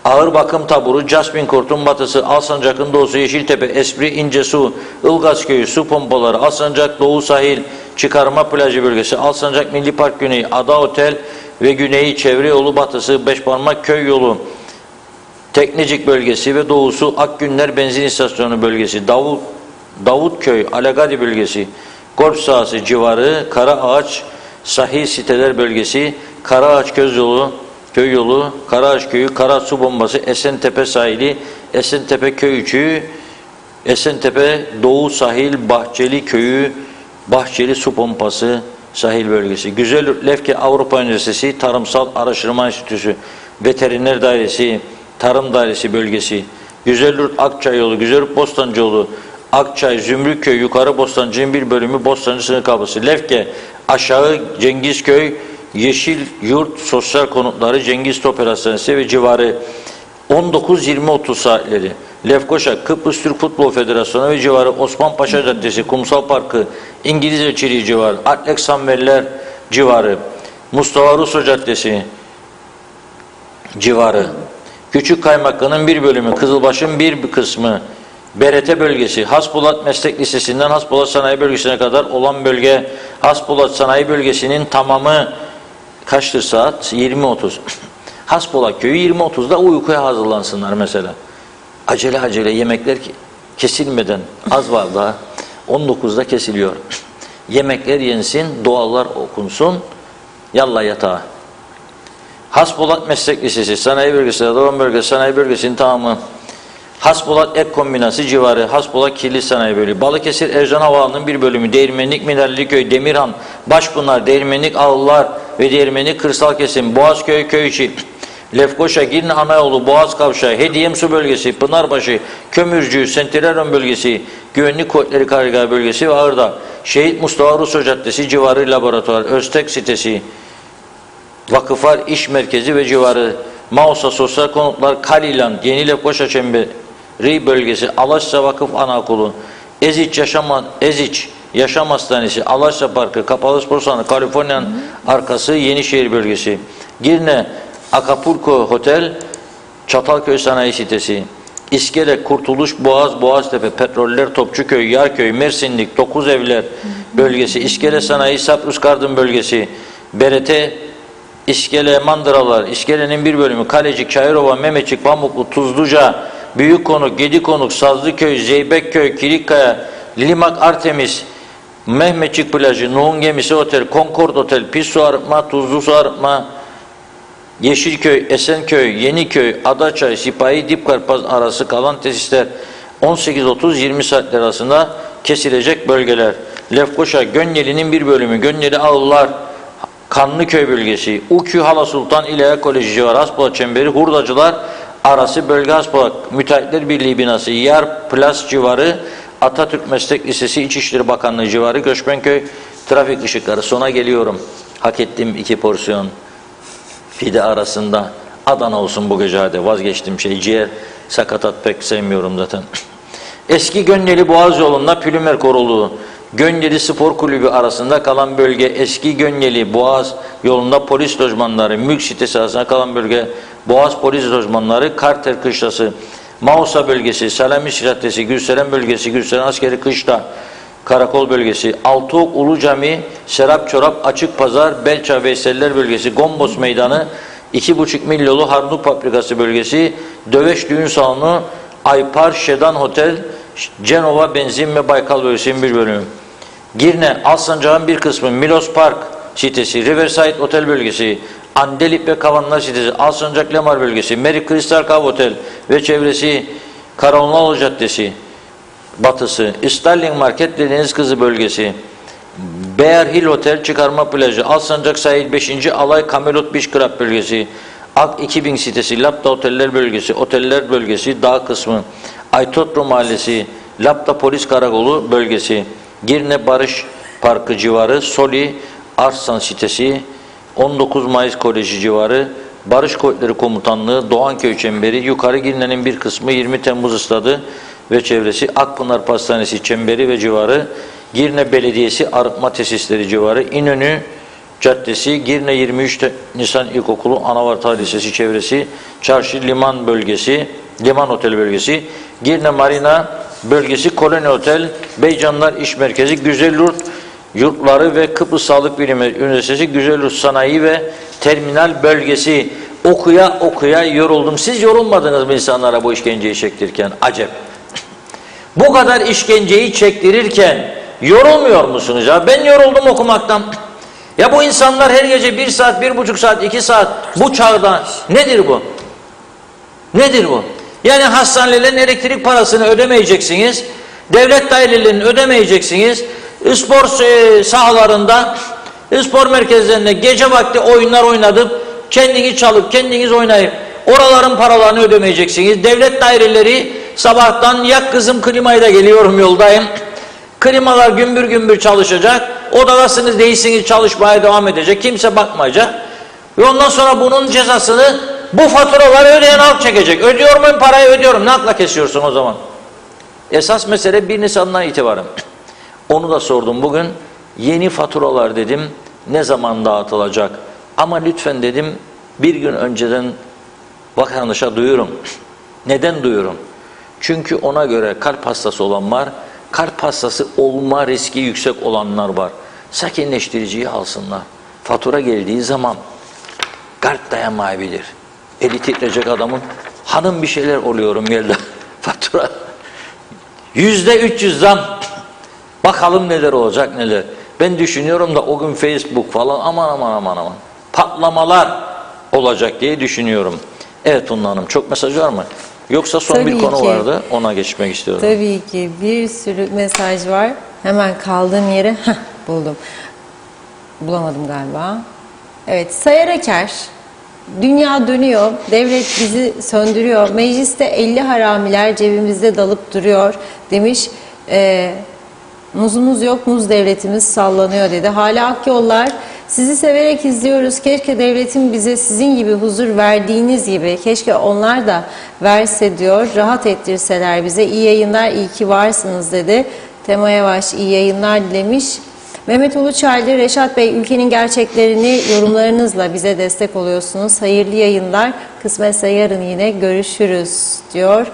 Ağır Bakım Taburu, Jasmin Kurt'un batısı, Alsancak'ın doğusu, Yeşiltepe, Espri, İncesu, Ilgaz Köyü, Su Pompaları, Alsancak Doğu Sahil, Çıkarma Plajı bölgesi, Alsancak Milli Park Güneyi, Ada Otel ve Güneyi, Çevre Yolu batısı, Beşparmak Köy Yolu, Teknecik bölgesi ve doğusu, Akgünler Benzin İstasyonu bölgesi, Davutköy, Alagadi bölgesi, Golf sahası civarı, Karaağaç Sahil Siteler bölgesi, Karaağaç Köy yolu, Karaağaç Köyü, Karasu Bombası, Esentepe sahili, Esentepe Köy içi, Esentepe Doğu Sahil Bahçeli Köyü, Bahçeli Su Pompası sahil bölgesi, Güzel Lefke Avrupa Üniversitesi, Tarımsal Araştırma Enstitüsü, Veteriner Dairesi, Tarım Dairesi bölgesi, Güzelyurt Akçay yolu, Güzelyurt Bostancı yolu, Akçay, Zümrütköy, Yukarı Bostancı'nın bir bölümü Bostancı sınır kapısı, Lefke, Aşağı Cengizköy, Yeşil Yurt Sosyal Konutları, Cengiz Top Hastanesi ve civarı 19-20-30 saatleri, Lefkoşa, Kıbrıs Türk Futbol Federasyonu ve civarı, Osman Paşa Caddesi, Kumsal Parkı, İngiliz Elçiliği civarı, Atlek Samveliler civarı, Mustafa Russo Caddesi civarı, Küçük Kaymaklı'nın bir bölümü, Kızılbaş'ın bir kısmı, BRT bölgesi, Haspolat Meslek Lisesi'nden Haspolat Sanayi Bölgesi'ne kadar olan bölge, Haspolat Sanayi Bölgesi'nin tamamı kaçtır saat? 20.30. Haspolat Köyü 20.30'da uykuya hazırlansınlar mesela. Acele acele yemekler kesilmeden, az var daha, 19'da kesiliyor. Yemekler yensin, dualar okunsun, yallah yatağa. Haspolat Meslek Lisesi, Sanayi Bölgesi, Adıyaman Bölgesi, Sanayi Bölgesi'nin tamamı, Haspolat Ek Kombinası civarı, Haspolat Kirli Sanayi Bölümü, Balıkesir Ercan Havaalanı'nın bir bölümü, Değirmenlik Mineraliköy, Demirhan, Başpınar, Değirmenlik Ağlılar ve Değirmenlik Kırsal Kesim, Boğazköy Köy içi, Lefkoşa, Girne Anayolu, Boğaz Kavşağı, Hediyem Su Bölgesi, Pınarbaşı, Kömürcü, Sentileron Bölgesi, Güvenlik Kuvvetleri Karargahı Bölgesi ve Ağırda, Şehit Mustafa Russo Caddesi civarı laboratuvar, Öztek Sitesi, Vakıflar İş Merkezi ve civarı, Mausa Sosyal Konutlar, Kaliland, Yeni Lefkoşa Çemberi Bölgesi, Alaşsa Vakıf Anaokulu, Eziç Yaşam Hastanesi, Alaşsa Parkı, Kapalı Spor Salonu, Kaliforniya'nın arkası, Yenişehir Bölgesi, Girne Acapulco Hotel, Çatalköy Sanayi Sitesi, İskele, Kurtuluş, Boğaz, Boğaztepe, Petroller, Topçuköy, Yarköy, Mersinlik, 9 Evler Bölgesi, İskele Sanayi, Saprus Gardın Bölgesi, BRT, İskele, Mandıralar, İskele'nin bir bölümü, Kalecik, Çayırova, Mehmetçik, Pamuklu, Tuzluca, Büyükkonuk, Gedikonuk, Sazlıköy, Zeybekköy, Kilikkaya, Limak, Artemis, Mehmetçik Plajı, Nuh'un Gemisi Otel, Concord Otel, Pis Su Arıtma, Tuzlu Su Arıtma, Yeşilköy, Esenköy, Yeniköy, Adaçay, Sipahi, Dipkarpaz arası kalan tesisler 18.30-20 saatler arasında kesilecek bölgeler. Lefkoşa, Gönyeli'nin bir bölümü, Gönyeli Ağıllar, Kanlıköy bölgesi, Ukü, Hala Sultan, İlahiyat Koleji civarı, Haspolat Çemberi, Hurdacılar arası bölge Haspolat, Müteahhitler Birliği binası, Yar Plas civarı, Atatürk Meslek Lisesi, İçişleri Bakanlığı civarı, Göçmenköy, trafik ışıkları. Sona geliyorum. Hak ettim 2 porsiyon pide arasında. Adana olsun bu gece, hadi vazgeçtim ciğer, sakatat pek sevmiyorum zaten. Eski Gönyeli Boğaz yolunda Pülümer Koruluğu, Gönyeli Spor Kulübü arasında kalan bölge, eski Gönyeli Boğaz yolunda polis lojmanları, mülk sitesi arasında kalan bölge, Boğaz polis lojmanları, Karter Kışlası, Mausa bölgesi, Salamis Caddesi, Gülseren bölgesi, Gülseren Askeri Kışla, Karakol bölgesi, Altıok Ulu Cami, Serap Çorap, Açık Pazar, Belça Veyseller bölgesi, Gombos Meydanı, 2,5 mil yolu Harnut Fabrikası bölgesi, Döveş Düğün Salonu, Aypar Şedan Hotel, Cenova Benzin ve Baykal bölgesinin bir bölümü. Girne, Alsancak'ın bir kısmı, Milos Park sitesi, Riverside Otel bölgesi, Andelip ve Kavanlar sitesi, Alsancak Lemar bölgesi, Meri Kristal Kav Otel ve çevresi, Karaoğlanlı Caddesi batısı, Starling Market ve Deniz Kızı bölgesi, Bear Hill Otel Çıkarma Plajı, Alsancak Sahil 5. Alay Camelot Beach Club bölgesi, Ak 2000 sitesi, Lapta Oteller bölgesi, Oteller bölgesi, Dağ kısmı, Aytotlu Mahallesi, Lapta Polis Karakolu bölgesi, Girne Barış Parkı civarı, Soli Arslan sitesi, 19 Mayıs Koleji civarı, Barış Kuvvetleri Komutanlığı, Doğanköy Çemberi, Yukarı Girne'nin bir kısmı, 20 Temmuz Stadı ve çevresi, Akpınar Pastanesi Çemberi ve civarı, Girne Belediyesi Arıtma Tesisleri civarı, İnönü Caddesi, Girne 23 Nisan İlkokulu, Anavarta Lisesi çevresi, Çarşı Liman bölgesi, Liman Otel bölgesi, Girne Marina bölgesi, Koloni Otel, Beycanlar İş Merkezi, Güzelyurt Yurtları ve Kıbrıs Sağlık Bilimleri Üniversitesi, Güzelyurt Sanayi ve Terminal bölgesi. Okuya okuya yoruldum. Siz yorulmadınız mı insanlara bu işkenceyi çektirirken? Acep. Bu kadar işkenceyi çektirirken yorulmuyor musunuz ya? Ben yoruldum okumaktan. Ya bu insanlar her gece 1 saat, 1,5 saat, 2 saat bu çağda nedir bu? Nedir bu? Yani hastanelerin elektrik parasını ödemeyeceksiniz, devlet dairelerinin ödemeyeceksiniz, spor sahalarında, spor merkezlerinde gece vakti oyunlar oynatıp, kendiniz çalıp, kendiniz oynayıp, oraların paralarını ödemeyeceksiniz. Devlet daireleri sabahtan yak kızım klimayı da geliyorum yoldayım. Klimalar gümbür gümbür çalışacak. Odadasınız değilsiniz, çalışmaya devam edecek. Kimse bakmayacak. Ve ondan sonra bunun cezasını bu faturaları ödeyen halk çekecek. Ödüyor muyum parayı? Ödüyorum. Ne akla kesiyorsun o zaman? Esas mesele 1 Nisan'dan itibaren. Onu da sordum bugün. Yeni faturalar dedim ne zaman dağıtılacak? Ama lütfen dedim bir gün önceden vatandaşa duyurun. Neden duyurun? Çünkü ona göre kalp hastası olan var, kalp hastası olma riski yüksek olanlar var. Sakinleştiriciyi alsınlar. Fatura geldiği zaman kalp dayanmayabilir. Eli titreyecek adamın, hanım bir şeyler oluyorum geldi. Fatura %300 zam. Bakalım neler olacak neler. Ben düşünüyorum da o gün Facebook falan aman patlamalar olacak diye düşünüyorum. Evet Funda Hanım, çok mesaj var mı? Yoksa son Tabii bir konu ki. vardı, ona geçmek istiyorum. Tabii ki bir sürü mesaj var. Hemen kaldığım yere buldum. Bulamadım galiba. Evet, Sayar Aker, dünya dönüyor, devlet bizi söndürüyor, mecliste 50 haramiler cebimizde dalıp duruyor demiş. Muzumuz yok, muz devletimiz sallanıyor dedi. Hala Akyollar, Sizi severek izliyoruz. Keşke devletin bize sizin gibi huzur verdiğiniz gibi keşke onlar da verse diyor. Rahat ettirseler bize. İyi yayınlar, iyi ki varsınız dedi. Tema Yavaş iyi yayınlar dilemiş. Mehmet Uluçaylı, Reşat Bey ülkenin gerçeklerini yorumlarınızla bize destek oluyorsunuz. Hayırlı yayınlar. Kısmetse yarın yine görüşürüz diyor.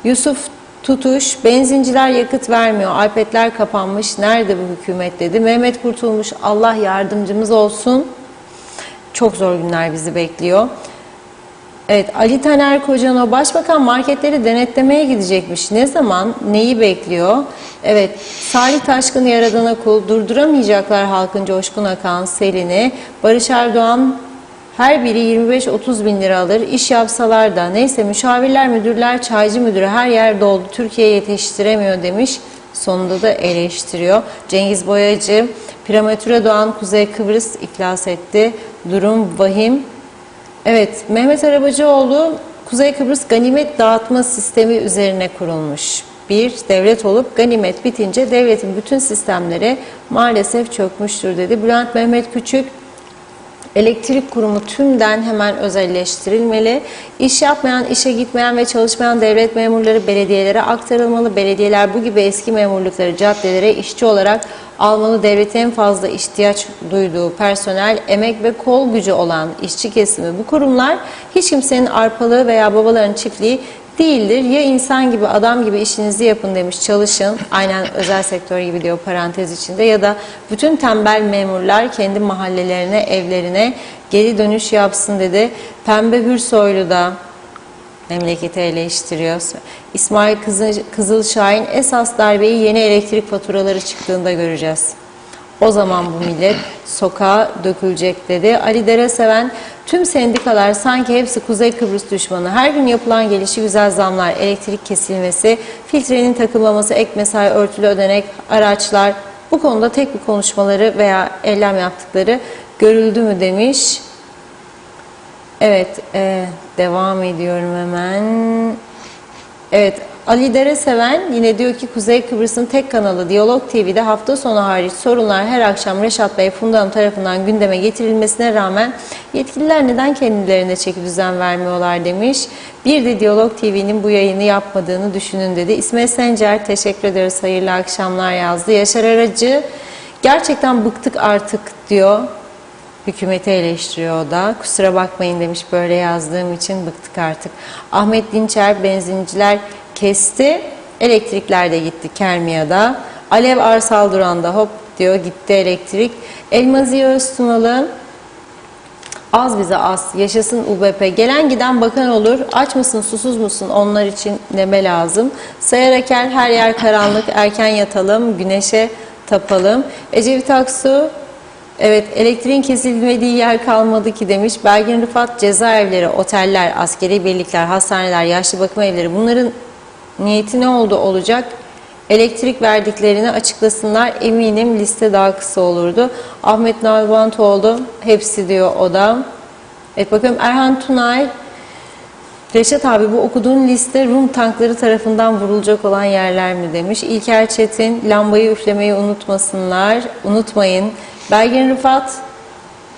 Yusuf Tutuş, benzinciler yakıt vermiyor, alpetler kapanmış, nerede bu hükümet dedi. Mehmet Kurtulmuş, Allah yardımcımız olsun. Çok zor günler bizi bekliyor. Evet, Ali Taner Kocano, Başbakan marketleri denetlemeye gidecekmiş. Ne zaman, neyi bekliyor? Evet, Salih Taşkın Yaradan'a kul, durduramayacaklar halkın coşkun akan selini. Barış Erdoğan, her biri 25-30 bin lira alır. İş yapsalar da neyse müşavirler, müdürler, çaycı müdürü her yer doldu. Türkiye yetiştiremiyor demiş. Sonunda da eleştiriyor. Cengiz Boyacı, prematüre doğan Kuzey Kıbrıs iflas etti. Durum vahim. Evet, Mehmet Arabacıoğlu, Kuzey Kıbrıs ganimet dağıtma sistemi üzerine kurulmuş bir devlet olup ganimet bitince devletin bütün sistemleri maalesef çökmüştür dedi. Bülent Mehmet Küçük, elektrik kurumu tümden hemen özelleştirilmeli. İş yapmayan, işe gitmeyen ve çalışmayan devlet memurları belediyelere aktarılmalı. Belediyeler bu gibi eski memurlukları caddelere işçi olarak almalı. Devletin en fazla ihtiyaç duyduğu personel, emek ve kol gücü olan işçi kesimi. Bu kurumlar hiç kimsenin arpalığı veya babaların çiftliği değildir. Ya insan gibi, adam gibi işinizi yapın demiş, çalışın. Aynen özel sektör gibi diyor parantez içinde. Ya da bütün tembel memurlar kendi mahallelerine, evlerine geri dönüş yapsın dedi. Pembe Hürsoylu da memleketi eleştiriyor. İsmail Kızılşahin, esas darbeyi yeni elektrik faturaları çıktığında göreceğiz. O zaman bu millet sokağa dökülecek dedi. Ali Dereseven, tüm sendikalar sanki hepsi Kuzey Kıbrıs düşmanı. Her gün yapılan gelişi güzel zamlar, elektrik kesilmesi, filtrenin takılmaması, ek mesai, örtülü ödenek, araçlar. Bu konuda tek bir konuşmaları veya eylem yaptıkları görüldü mü demiş. Evet, devam ediyorum hemen. Evet, Ali Dereseven yine diyor ki Kuzey Kıbrıs'ın tek kanalı Diyalog TV'de hafta sonu hariç sorunlar her akşam Reşat Bey, Funda Hanım tarafından gündeme getirilmesine rağmen yetkililer neden kendilerine çeki düzen vermiyorlar demiş. Bir de Diyalog TV'nin bu yayını yapmadığını düşünün dedi. İsmet Sencer, teşekkür ederiz, hayırlı akşamlar yazdı. Yaşar Aracı, gerçekten bıktık artık diyor. Hükümeti eleştiriyor o da. Kusura bakmayın demiş, böyle yazdığım için bıktık artık. Ahmet Dinçer, benzinciler kesti, elektrikler de gitti Kermia'da. Alev Arsal Duran'da hop diyor gitti elektrik. Elmaziye Öztunalı, az bize az, yaşasın UBP. Gelen giden bakan olur, aç mısın susuz musun, onlar için neme lazım. Sayar Aker, her yer karanlık, erken yatalım, güneşe tapalım. Ecevit Aksu, evet, elektriğin kesilmediği yer kalmadı ki demiş. Belgin Rıfat, cezaevleri, oteller, askeri birlikler, hastaneler, yaşlı bakım evleri, bunların niyeti ne olacak? Elektrik verdiklerini açıklasınlar. Eminim liste daha kısa olurdu. Ahmet Nalbantoğlu, hepsi diyor o da. Evet, bakıyorum Erhan Tunay, Reşat abi bu okuduğun liste Rum tankları tarafından vurulacak olan yerler mi demiş. İlker Çetin, lambayı üflemeyi unutmayın. Belgin Rıfat,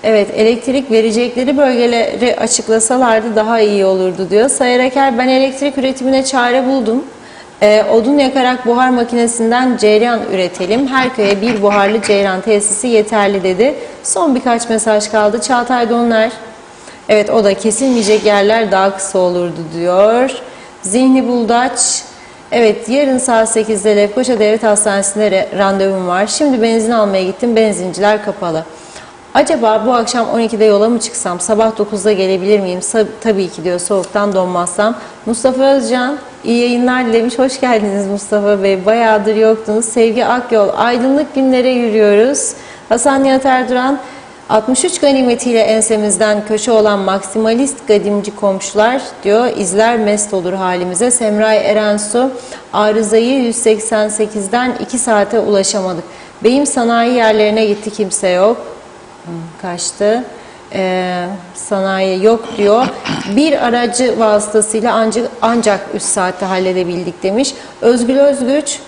evet, elektrik verecekleri bölgeleri açıklasalardı daha iyi olurdu diyor. Sayar Aker, ben elektrik üretimine çare buldum. Odun yakarak buhar makinesinden ceyran üretelim. Her köye bir buharlı ceyran tesisi yeterli dedi. Son birkaç mesaj kaldı. Çağatay Donlar, evet, o da kesilmeyecek yerler daha kısa olurdu diyor. Zihni Buldaç, evet, yarın saat 8'de Lefkoşa Devlet Hastanesi'nde randevum var. Şimdi benzin almaya gittim, benzinciler kapalı. Acaba bu akşam 12'de yola mı çıksam, sabah 9'da gelebilir miyim? Tabii ki diyor, soğuktan donmazsam. Mustafa Özcan, iyi yayınlar dilemiş. Hoş geldiniz Mustafa Bey, bayağıdır yoktunuz. Sevgi Akyol, aydınlık günlere yürüyoruz. Hasan Nihat Erduran, 63 ganimetiyle ensemizden köşe olan maksimalist gadimci komşular diyor, izler mest olur halimize. Semray Erensu, arızayı 188'den 2 saate ulaşamadık. Beyim sanayi yerlerine gitti, kimse yok. Kaçtı. Sanayi yok diyor. Bir aracı vasıtasıyla ancak 3 saatte halledebildik demiş. Özgül Özgüç,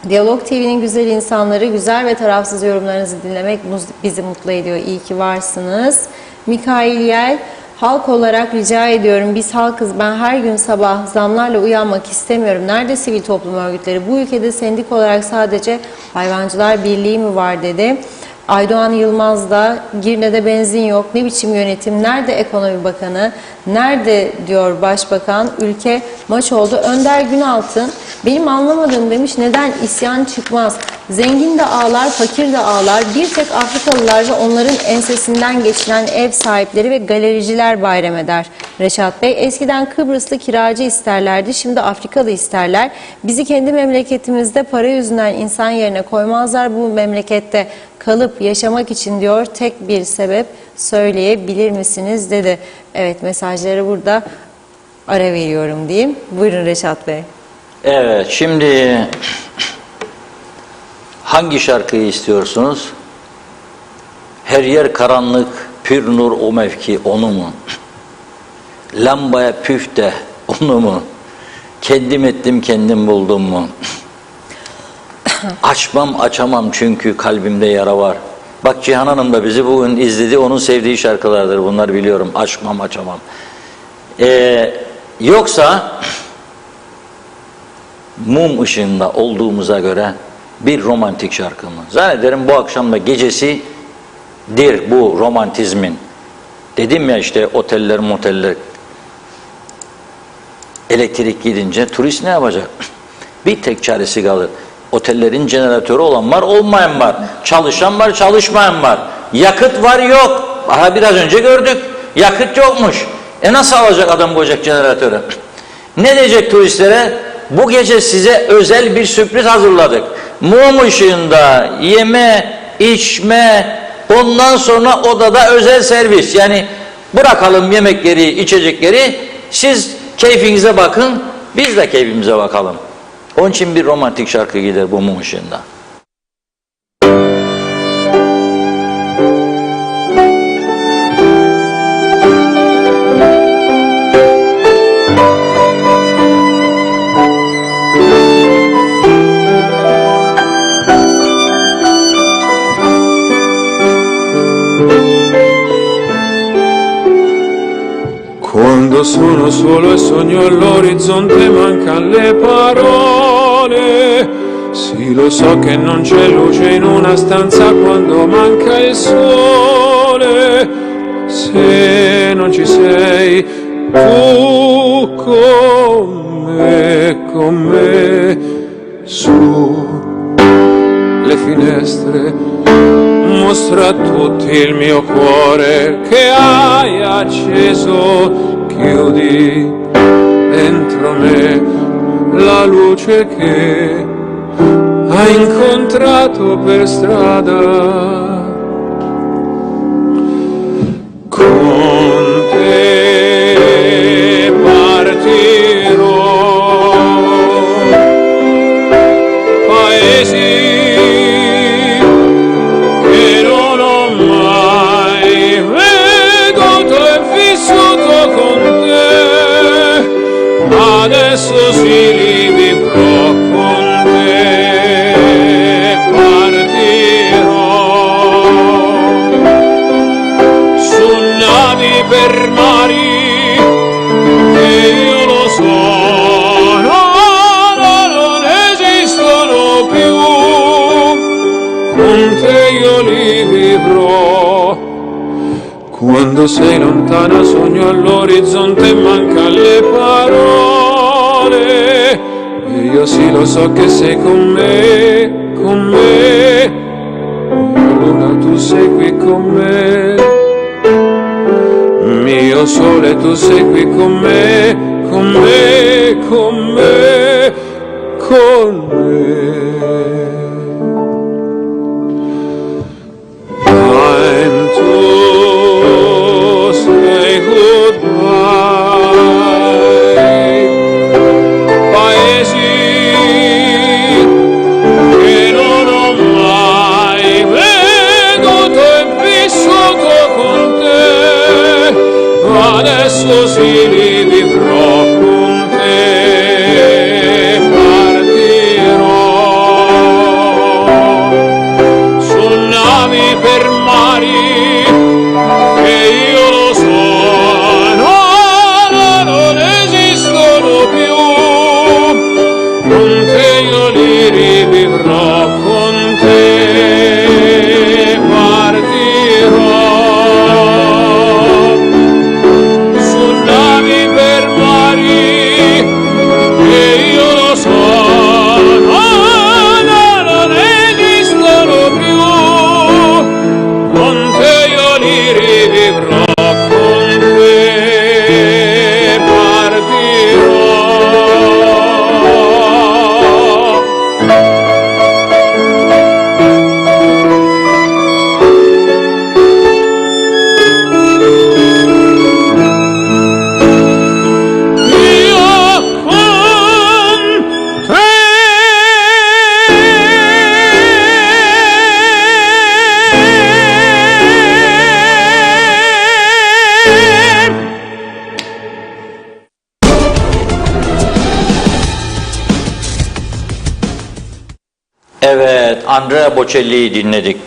Diyalog TV'nin güzel insanları, güzel ve tarafsız yorumlarınızı dinlemek bizi mutlu ediyor. İyi ki varsınız. Mikail Yel, halk olarak rica ediyorum. Biz halkız. Ben her gün sabah zamlarla uyanmak istemiyorum. Nerede sivil toplum örgütleri? Bu ülkede sendik olarak sadece Hayvancılar Birliği mi var dedi. Aydoğan Yılmaz da Girne'de benzin yok. Ne biçim yönetim? Nerede ekonomi bakanı? Nerede diyor başbakan? Ülke maç oldu. Önder Günaltın benim anlamadığım demiş neden isyan çıkmaz? Zengin de ağlar, fakir de ağlar. Bir tek Afrikalılar ve onların ensesinden geçilen ev sahipleri ve galericiler bayram eder. Reşat Bey, eskiden Kıbrıslı kiracı isterlerdi, şimdi Afrikalı isterler. Bizi kendi memleketimizde para yüzünden insan yerine koymazlar. Bu memlekette kalıp yaşamak için diyor tek bir sebep söyleyebilir misiniz dedi. Evet, mesajları burada ara veriyorum diyeyim. Buyurun Reşat Bey. Evet, şimdi hangi şarkıyı istiyorsunuz? Her yer karanlık, pür nur o mevki onu mu? Lambaya püf de onu mu? Kendim ettim kendim buldum mu? Açmam açamam çünkü kalbimde yara var. Bak Cihan Hanım da bizi bugün izledi, onun sevdiği şarkılardır bunlar, biliyorum. Açmam açamam. Yoksa mum ışığında olduğumuza göre bir romantik şarkı mı? Zannederim bu akşam da gecesidir bu romantizmin. Dedim ya işte oteller moteller elektrik gidince turist ne yapacak? Bir tek çaresi kalır. Otellerin jeneratörü olan var, olmayan var. Çalışan var, çalışmayan var. Yakıt var, yok. Aha biraz önce gördük. Yakıt yokmuş. Nasıl alacak adam koyacak jeneratörü? Ne diyecek turistlere? Bu gece size özel bir sürpriz hazırladık. Mum ışığında yeme, içme, ondan sonra odada özel servis. Yani bırakalım yemekleri, içecekleri, siz keyfinize bakın, biz de keyfimize bakalım. Onun için bir romantik şarkı gider bu mum ışığında. Quando sono solo e sogno all'orizzonte mancan le parole. Sì, lo so che non c'è luce in una stanza quando manca il sole. Se non ci sei tu con me, su le finestre mostra a tutti il mio cuore che hai acceso, chiudi dentro me la luce che hai incontrato per strada. Con te partirò, paesi adesso si rivivrò con te, partirò su navi per mari che io lo so, non esistono più, con te io li vivrò. Quando sei lontana sogno all'orizzonte e mancan le parole. E io sì lo so che sei con me, con me. Mia luna tu sei qui con me. Mio sole tu sei qui con me, con me, con me, con me. Time to say goodbye, paesi che non ho mai veduto e vissuto con te, adesso si rivivrò con te, partirò Andrea Bocelli'yi dinledik.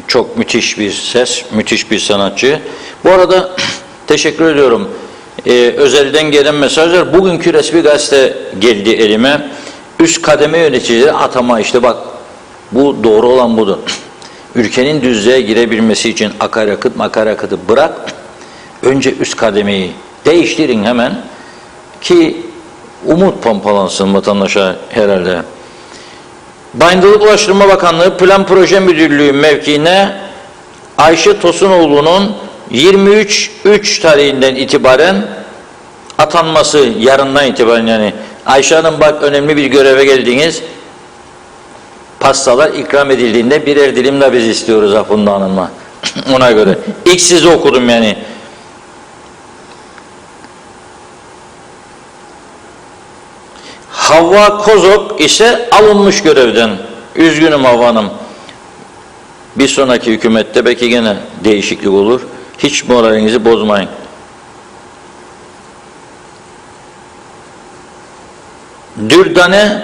Çok müthiş bir ses, müthiş bir sanatçı. Bu arada teşekkür ediyorum. Özelden gelen mesajlar, bugünkü resmi gazete geldi elime. Üst kademe yöneticileri atama, işte bak bu doğru olan budur. Ülkenin düzlüğe girebilmesi için akaryakıtı bırak, önce üst kademeyi değiştirin hemen ki umut pompalansın vatandaşa herhalde. Bayındırlık Ulaştırma Bakanlığı Plan Proje Müdürlüğü mevkiine Ayşe Tosunoğlu'nun 23.3 tarihinden itibaren atanması, yarından itibaren yani. Ayşe Hanım bak önemli bir göreve geldiniz. Pastalar ikram edildiğinde birer dilim de biz istiyoruz Funda Hanım'la. Ona göre. İlk sizi okudum yani. Havva Kozok ise alınmış görevden. Üzgünüm Havva Hanım. Bir sonraki hükümette belki gene değişiklik olur. Hiç moralinizi bozmayın. Dürdane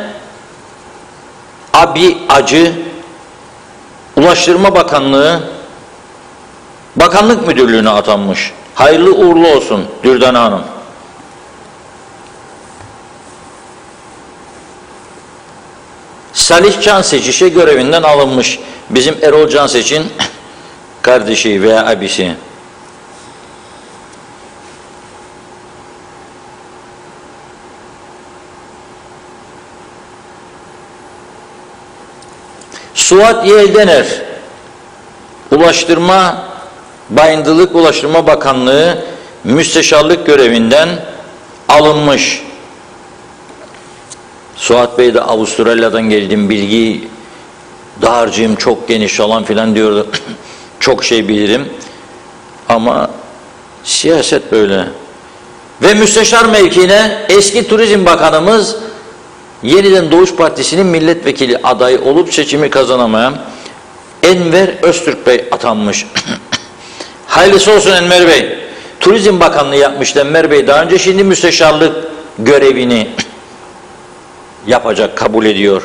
Abi Acı Ulaştırma Bakanlığı Bakanlık Müdürlüğü'ne atanmış. Hayırlı uğurlu olsun Dürdane Hanım. Salih Canseç işe görevinden alınmış. Bizim Erol Canseç'in kardeşi veya abisi. Suat Yeldener Bayındırlık Ulaştırma Bakanlığı Müsteşarlık görevinden alınmış. Suat Bey de Avustralya'dan geldim, bilgi dağarcığım çok geniş falan filan diyordu. Çok şey bilirim ama siyaset böyle. Ve müsteşar mevkiine eski Turizm Bakanımız Yeniden Doğuş Partisi'nin milletvekili adayı olup seçimi kazanamayan Enver Öztürk Bey atanmış. Hayırlısı olsun Enver Bey. Turizm Bakanlığı yapmıştı Enver Bey daha önce, şimdi müsteşarlık görevini yapacak, kabul ediyor.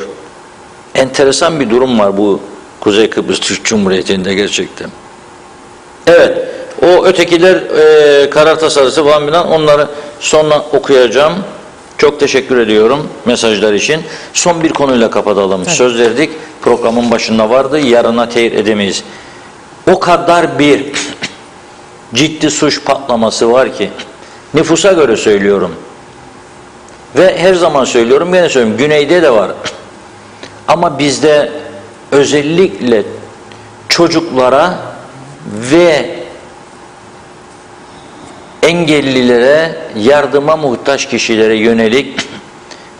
Enteresan bir durum var bu Kuzey Kıbrıs Türk Cumhuriyeti'nde gerçekten. Evet, o ötekiler karar tasarısı falan filan, onları sonra okuyacağım. Çok teşekkür ediyorum mesajlar için. Son bir konuyla kapatalım. Evet. Söz verdik, programın başında vardı, yarına teyit edemeyiz. O kadar bir ciddi suç patlaması var ki, nüfusa göre söylüyorum. Ve her zaman söylüyorum, gene söylüyorum, güneyde de var. Ama bizde özellikle çocuklara ve engellilere, yardıma muhtaç kişilere yönelik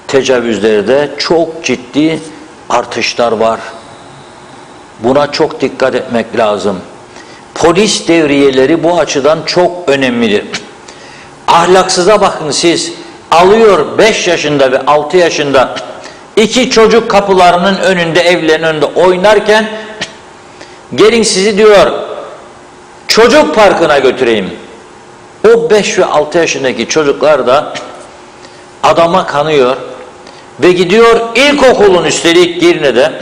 tecavüzlerde çok ciddi artışlar var. Buna çok dikkat etmek lazım. Polis devriyeleri bu açıdan çok önemlidir. Ahlaksıza bakın siz, alıyor 5 yaşında ve 6 yaşında iki çocuk kapılarının önünde, evlerin önünde oynarken, gelin sizi diyor çocuk parkına götüreyim. O 5 ve 6 yaşındaki çocuklar da adama kanıyor ve gidiyor ilkokulun, üstelik Girne'de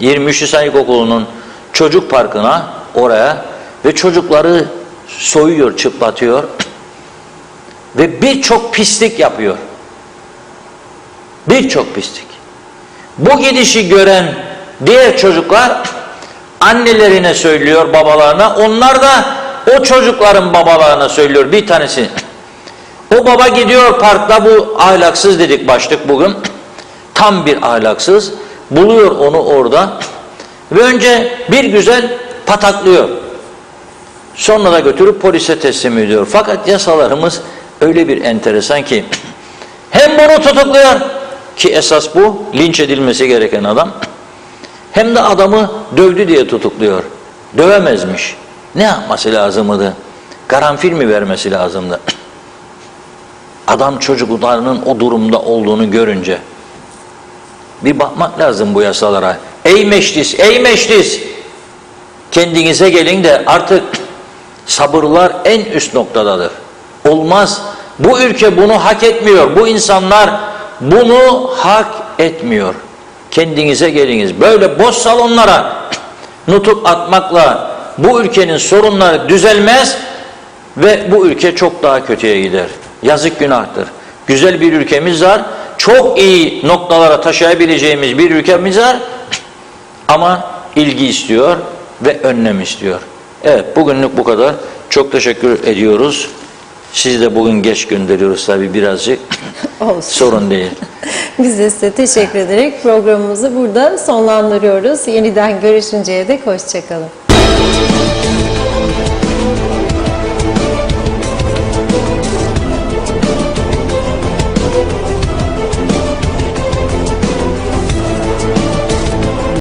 23 Nisan İlkokulu'nun çocuk parkına, oraya, ve çocukları soyuyor, çıplatıyor ve birçok pislik yapıyor. Birçok pislik. Bu gidişi gören diğer çocuklar annelerine söylüyor, babalarına. Onlar da o çocukların babalarına söylüyor. Bir tanesi. O baba gidiyor parkta, bu ahlaksız dedik başlık bugün. Tam bir ahlaksız. Buluyor onu orada. Ve önce bir güzel pataklıyor. Sonra da götürüp polise teslim ediyor. Fakat yasalarımız öyle bir enteresan ki hem bunu tutukluyor ki esas bu linç edilmesi gereken adam, hem de adamı dövdü diye tutukluyor. Dövemezmiş. Ne yapması lazımdı? Karanfil mi vermesi lazımdı? Adam çocuklarının o durumda olduğunu görünce bir bakmak lazım bu yasalara. Ey meclis, ey meclis! Kendinize gelin de artık sabırlar en üst noktadadır. Olmaz. Bu ülke bunu hak etmiyor. Bu insanlar bunu hak etmiyor. kendinize geliniz. Böyle boş salonlara nutuk atmakla bu ülkenin sorunları düzelmez ve bu ülke çok daha kötüye gider. Yazık, günahtır. Güzel bir ülkemiz var. Çok iyi noktalara taşıyabileceğimiz bir ülkemiz var. Ama ilgi istiyor ve önlem istiyor. Evet, bugünlük bu kadar. Çok teşekkür ediyoruz. Sizi de bugün geç gönderiyoruz tabii birazcık. Olsun. Sorun değil. Biz de size teşekkür ederek programımızı burada sonlandırıyoruz. Yeniden görüşünceye dek hoşçakalın.